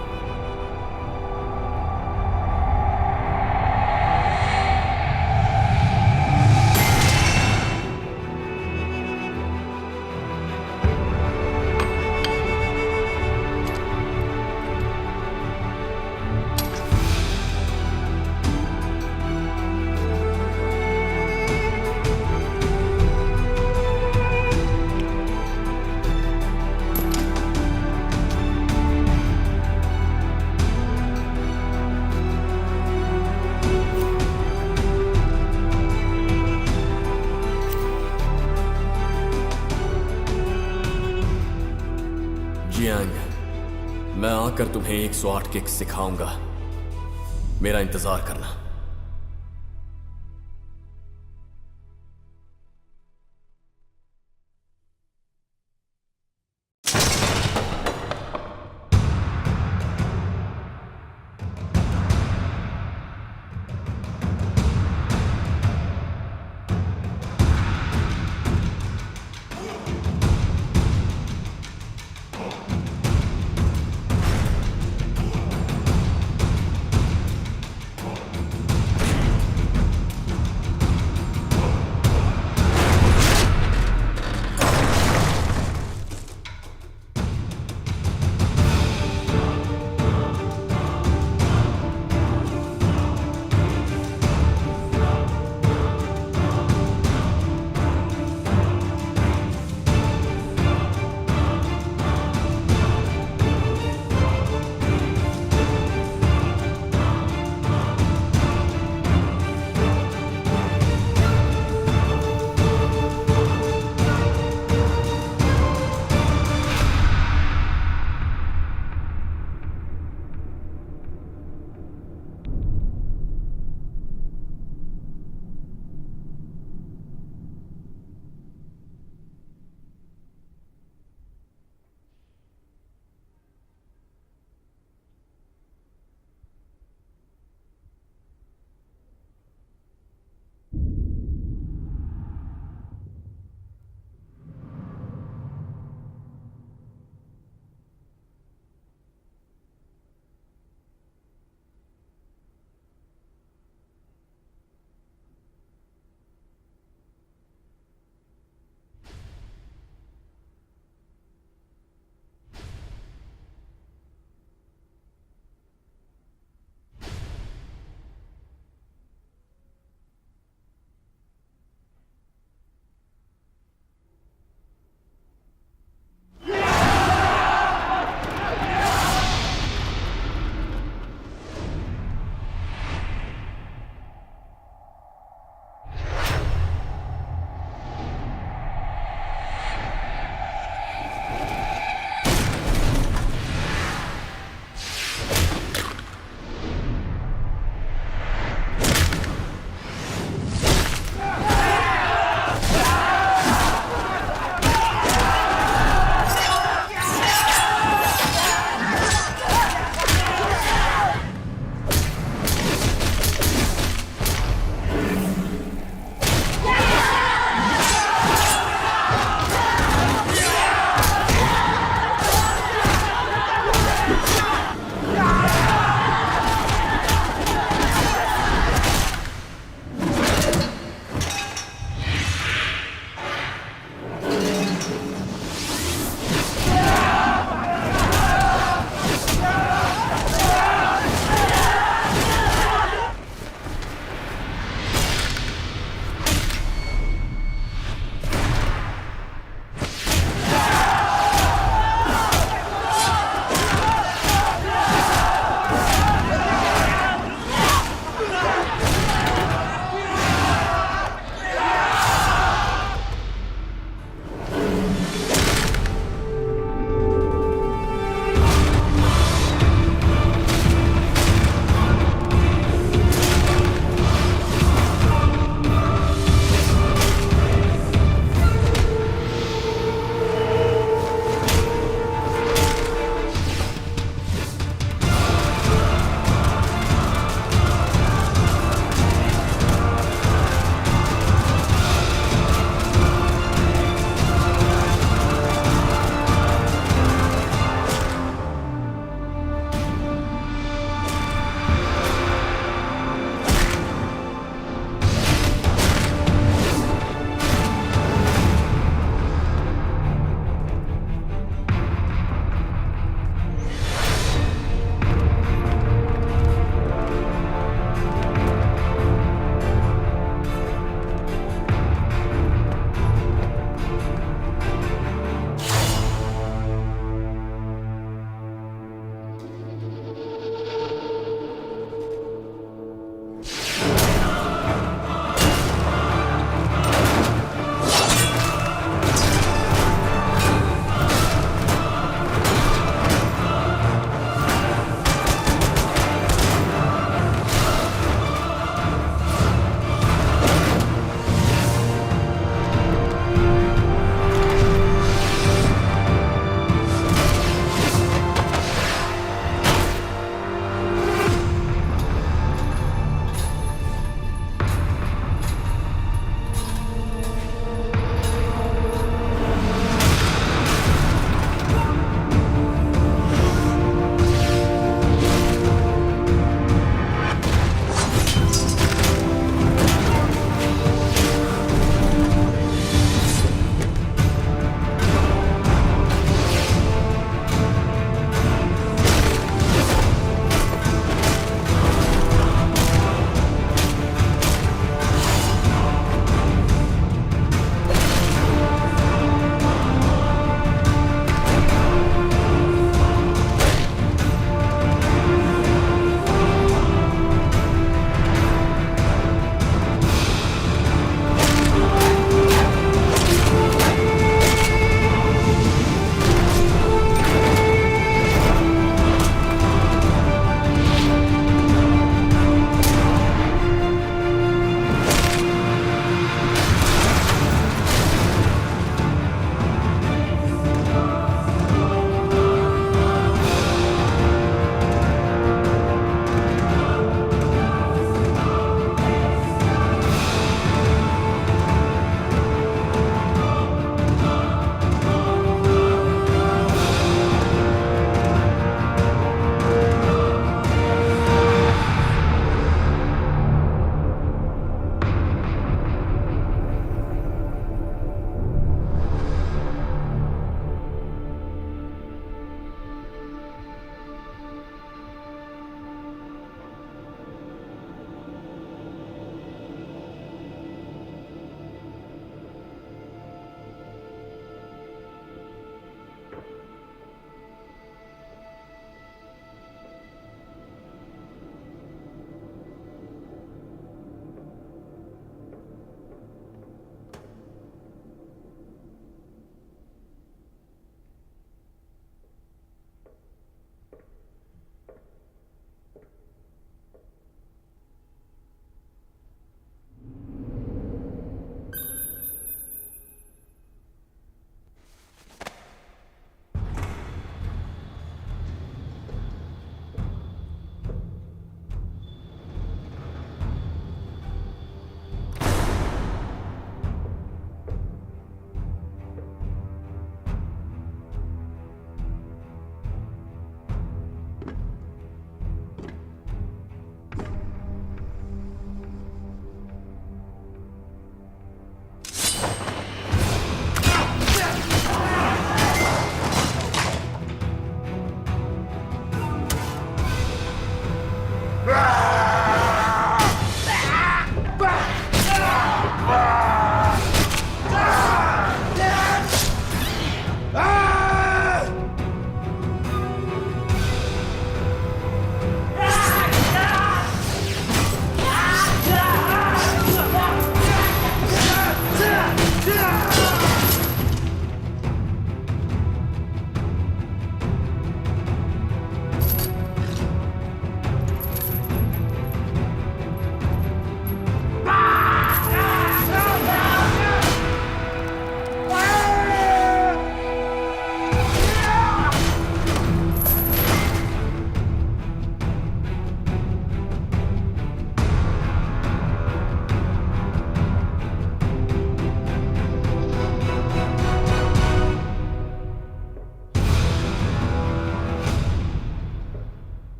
[SPEAKER 9] मैं आकर तुम्हें 108 किक सिखाऊंगा। मेरा इंतजार करना।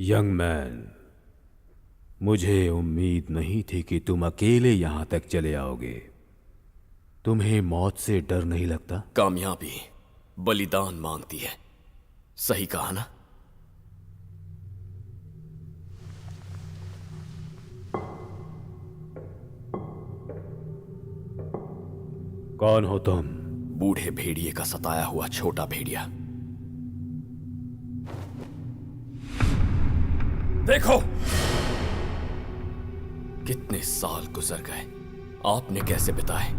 [SPEAKER 8] यंग मैन, मुझे उम्मीद नहीं थी कि तुम अकेले यहां तक चले आओगे। तुम्हें मौत से डर नहीं लगता?
[SPEAKER 9] कामयाबी बलिदान मांगती है, सही कहा ना?
[SPEAKER 8] कौन हो तुम?
[SPEAKER 9] बूढ़े भेड़िए का सताया हुआ छोटा भेड़िया। देखो कितने साल गुजर गए, आपने कैसे बिताए?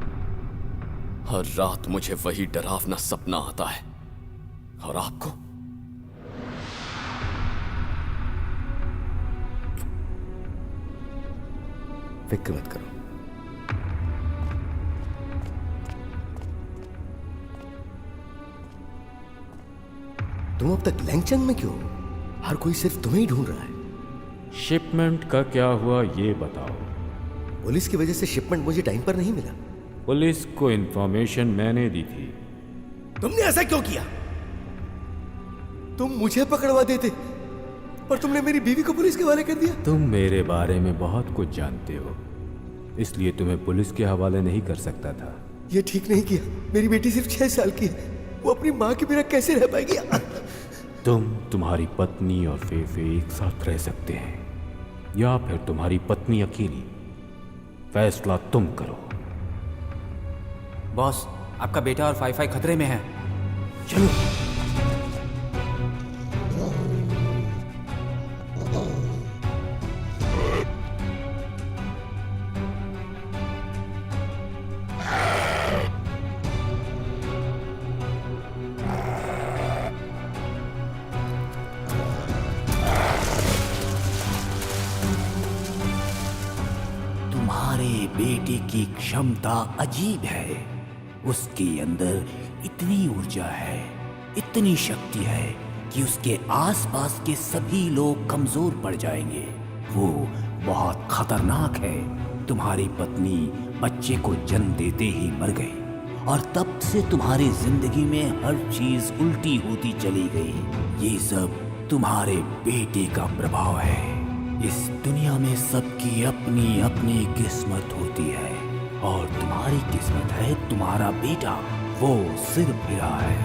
[SPEAKER 9] हर रात मुझे वही डरावना सपना आता है, और आपको?
[SPEAKER 1] फिक्र मत करो। तुम अब तक लैंगचंग में क्यों? हर कोई सिर्फ तुम्हें ही ढूंढ रहा है।
[SPEAKER 8] शिपमेंट का क्या हुआ ये बताओ।
[SPEAKER 1] पुलिस की वजह से शिपमेंट मुझे टाइम पर नहीं मिला।
[SPEAKER 8] पुलिस को इंफॉर्मेशन मैंने दी थी।
[SPEAKER 1] तुमने ऐसा क्यों किया? तुम मुझे पकड़वा देते, पर तुमने मेरी बीवी को पुलिस के हवाले कर दिया।
[SPEAKER 8] तुम मेरे बारे में बहुत कुछ जानते हो, इसलिए तुम्हें पुलिस के हवाले नहीं कर सकता था।
[SPEAKER 1] ये ठीक नहीं किया। मेरी बेटी सिर्फ 6 साल की है, वो अपनी माँ के बिना कैसे रह पाएगी?
[SPEAKER 8] तुम, तुम्हारी पत्नी और फेफे एक साथ रह सकते हैं, या फिर तुम्हारी पत्नी अकेली। फैसला तुम करो।
[SPEAKER 13] बॉस, आपका बेटा और फाई खतरे में है।
[SPEAKER 1] चलो।
[SPEAKER 13] बेटे की क्षमता अजीब है। उसके अंदर इतनी ऊर्जा है, इतनी शक्ति है कि उसके आसपास के सभी लोग कमजोर पड़ जाएंगे। वो बहुत खतरनाक है। तुम्हारी पत्नी बच्चे को जन्म देते ही मर गई, और तब से तुम्हारी जिंदगी में हर चीज उल्टी होती चली गई। ये सब तुम्हारे बेटे का प्रभाव है। इस दुनिया में सबकी अपनी अपनी किस्मत होती है, और तुम्हारी किस्मत है तुम्हारा बेटा। वो सिर फिरा है।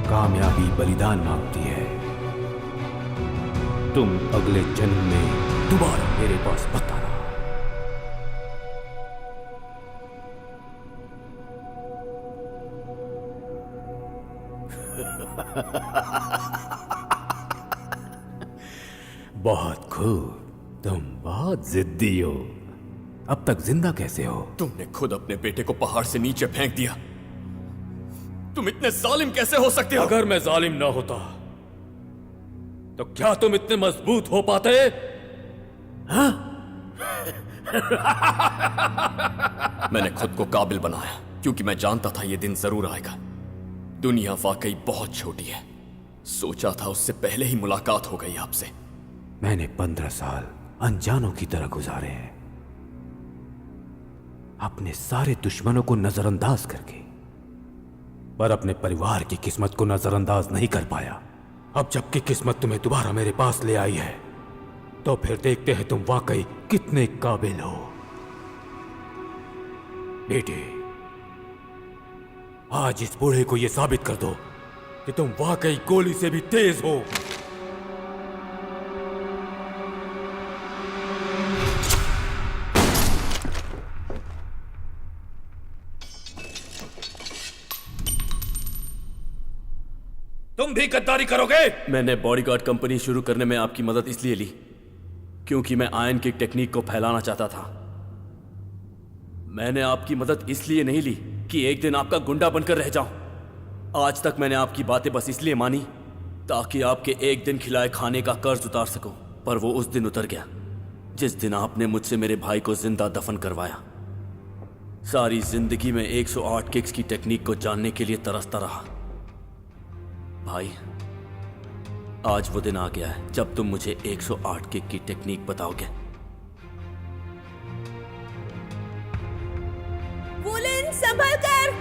[SPEAKER 8] कामयाबी बलिदान मांगती है। तुम अगले जन्म में दोबारा मेरे पास मत आना। बहुत खूब, तुम बहुत जिद्दी हो। अब तक जिंदा कैसे हो?
[SPEAKER 9] तुमने खुद अपने बेटे को पहाड़ से नीचे फेंक दिया। तुम इतने जालिम कैसे हो सकते हो?
[SPEAKER 8] अगर मैं जालिम ना होता तो क्या तुम इतने मजबूत हो पाते? हाँ?
[SPEAKER 9] मैंने खुद को काबिल बनाया, क्योंकि मैं जानता था यह दिन जरूर आएगा। दुनिया वाकई बहुत छोटी है। सोचा था उससे पहले ही मुलाकात हो गई आपसे।
[SPEAKER 8] मैंने 15 साल अनजानों की तरह गुजारे हैं, अपने सारे दुश्मनों को नजरअंदाज करके, पर अपने परिवार की किस्मत को नजरअंदाज नहीं कर पाया। अब जबकि किस्मत तुम्हें दोबारा मेरे पास ले आई है, तो फिर देखते हैं तुम वाकई कितने काबिल हो। बेटे, आज इस बूढ़े को यह साबित कर दो कि तुम वाकई गोली से भी तेज हो। तुम भी गद्दारी करोगे?
[SPEAKER 3] मैंने बॉडीगार्ड कंपनी शुरू करने में आपकी मदद इसलिए ली क्योंकि मैं आयन किक टेक्निक को फैलाना चाहता था। मैंने आपकी मदद इसलिए नहीं ली कि एक दिन आपका गुंडा बनकर रह जाऊं। आज तक मैंने आपकी बातें बस इसलिए मानी ताकि आपके एक दिन खिलाए खाने का कर्ज उतार सकूं। पर वो उस दिन उतर गया जिस दिन आपने मुझसे मेरे भाई को जिंदा दफन करवाया। सारी जिंदगी में 108 किक्स की टेक्निक को जानने के लिए तरसता रहा। भाई, आज वो दिन आ गया है जब तुम मुझे 108 किक की टेक्निक बताओगे।
[SPEAKER 11] वुलेन, संभल कर।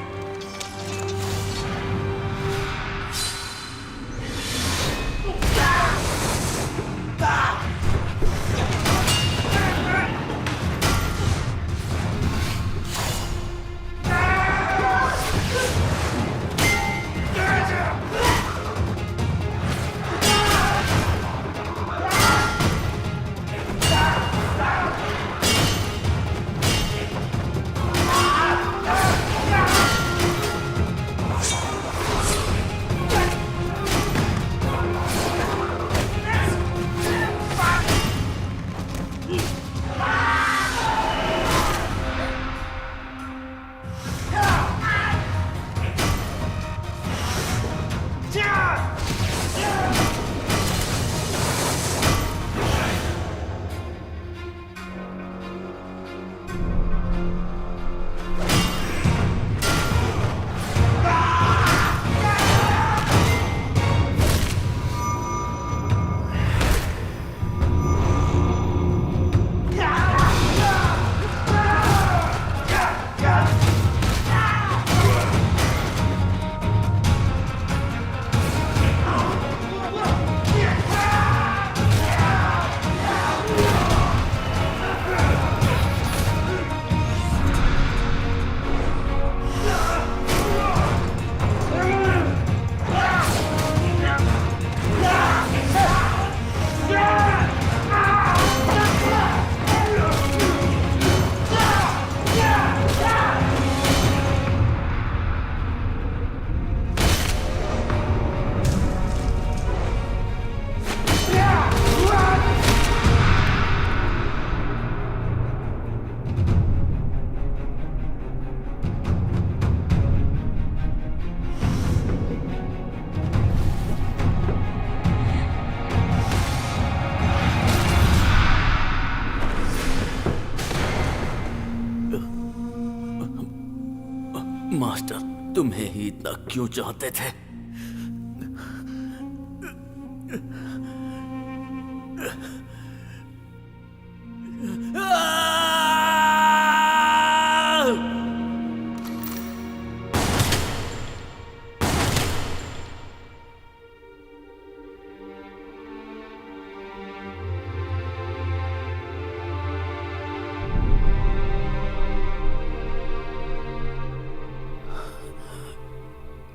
[SPEAKER 3] मास्टर तुम्हें ही इतना क्यों चाहते थे?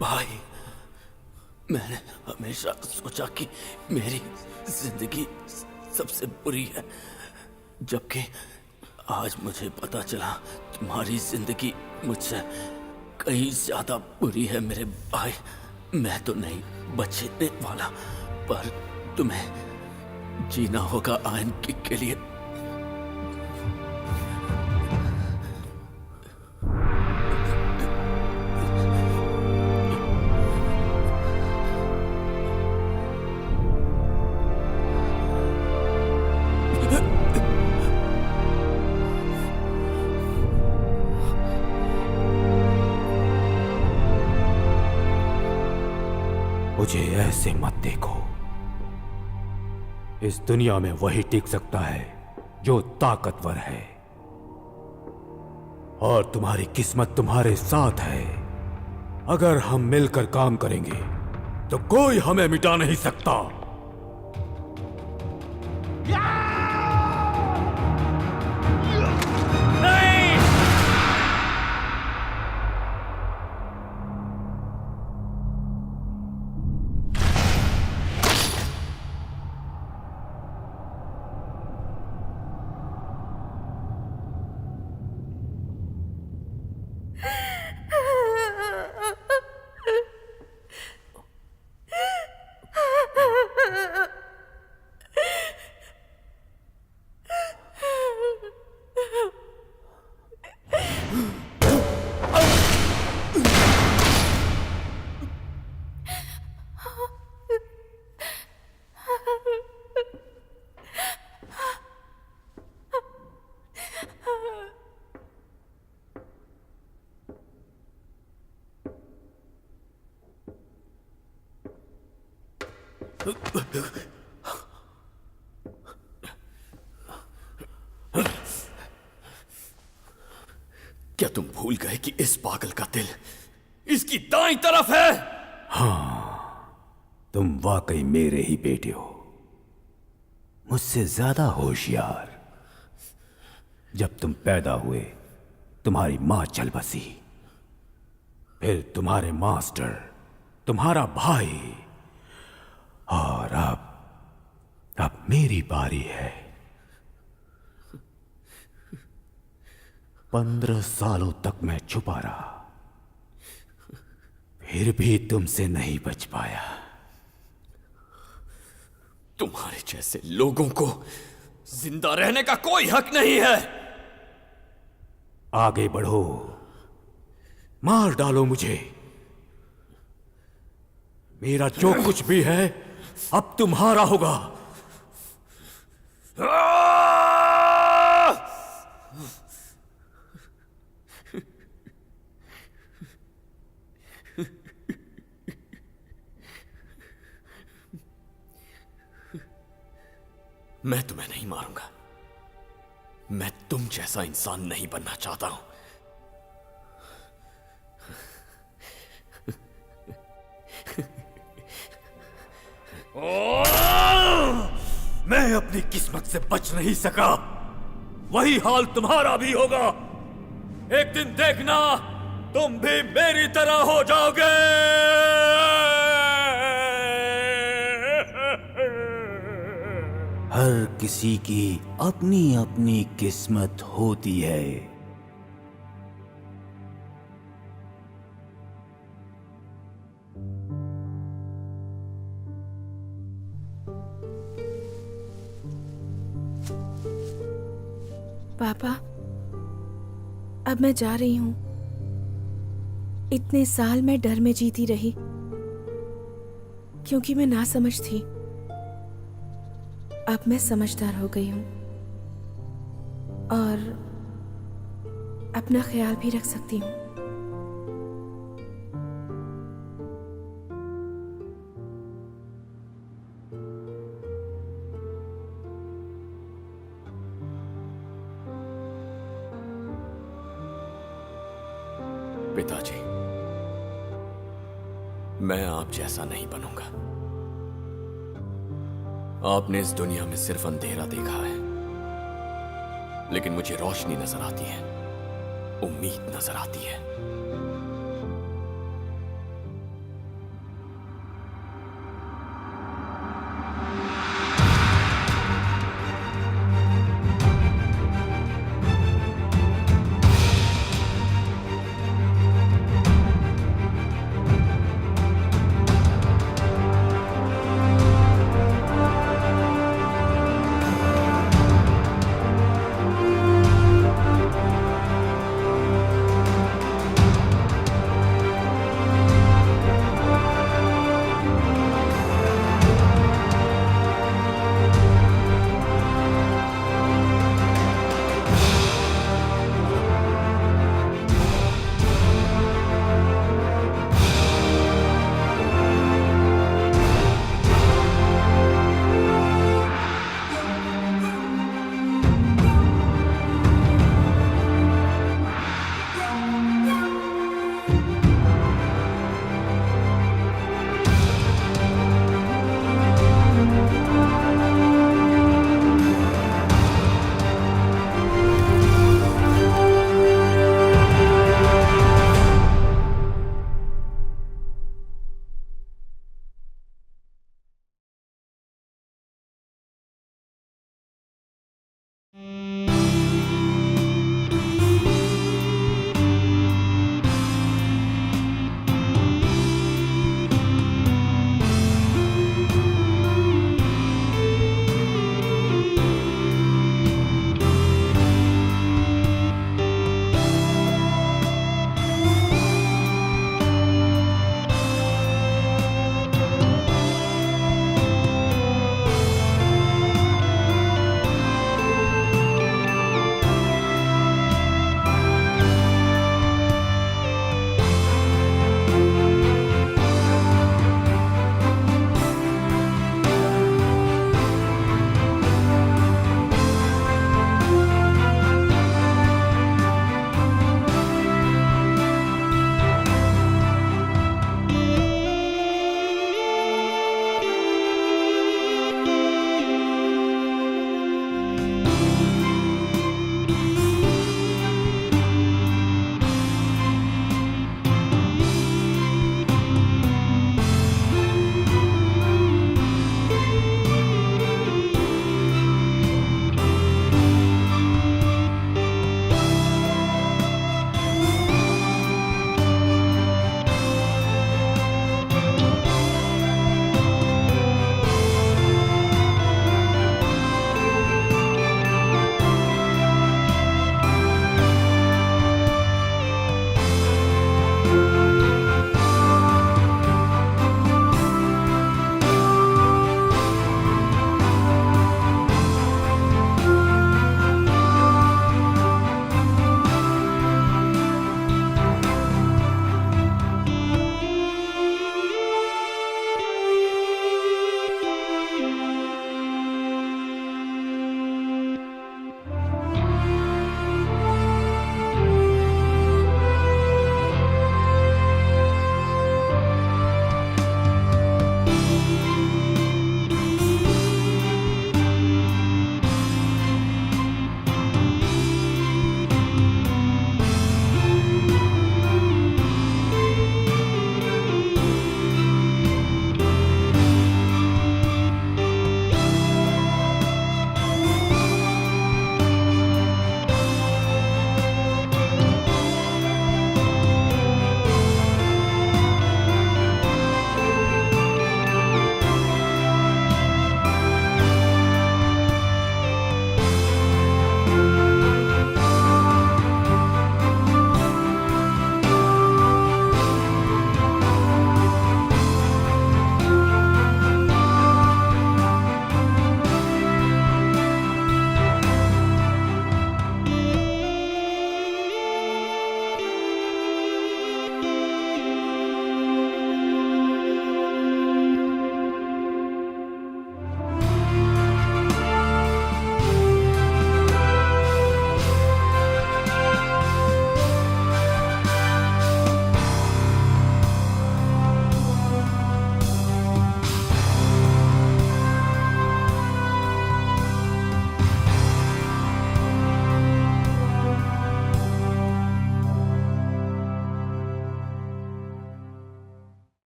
[SPEAKER 3] भाई, मैंने हमेशा सोचा कि मेरी जिंदगी सबसे बुरी है, जबकि आज मुझे पता चला तुम्हारी जिंदगी मुझसे कहीं ज्यादा बुरी है मेरे भाई। मैं तो नहीं बचने वाला, पर तुम्हें जीना होगा आयन किक के लिए।
[SPEAKER 8] मुझे ऐसे मत देखो। इस दुनिया में वही टिक सकता है जो ताकतवर है, और तुम्हारी किस्मत तुम्हारे साथ है। अगर हम मिलकर काम करेंगे तो कोई हमें मिटा नहीं सकता।
[SPEAKER 9] क्या तुम भूल गए कि इस पागल का दिल इसकी दाईं तरफ है?
[SPEAKER 13] हाँ, तुम वाकई मेरे ही बेटे हो, मुझसे ज्यादा होशियार। जब तुम पैदा हुए तुम्हारी मां चल बसी, फिर तुम्हारे मास्टर, तुम्हारा भाई, और अब मेरी बारी है। 15 सालों तक मैं छुपा रहा, फिर भी तुमसे नहीं बच पाया।
[SPEAKER 9] तुम्हारे जैसे लोगों को जिंदा रहने का कोई हक नहीं है।
[SPEAKER 8] आगे बढ़ो, मार डालो मुझे। मेरा जो कुछ भी है अब तुम्हारा होगा।
[SPEAKER 9] मैं तुम्हें नहीं मारूंगा। मैं तुम जैसा इंसान नहीं बनना चाहता हूं।
[SPEAKER 8] मैं अपनी किस्मत से बच नहीं सका, वही हाल तुम्हारा भी होगा। एक दिन देखना, तुम भी मेरी तरह हो जाओगे।
[SPEAKER 13] हर किसी की अपनी अपनी किस्मत होती है।
[SPEAKER 11] पापा, अब मैं जा रही हूं। इतने साल मैं डर में जीती रही क्योंकि मैं नासमझ थी। अब मैं समझदार हो गई हूं और अपना ख्याल भी रख सकती हूं।
[SPEAKER 9] पिताजी, मैं आप जैसा नहीं बनूंगा। आपने इस दुनिया में सिर्फ अंधेरा देखा है, लेकिन मुझे रोशनी नजर आती है, उम्मीद नजर आती है।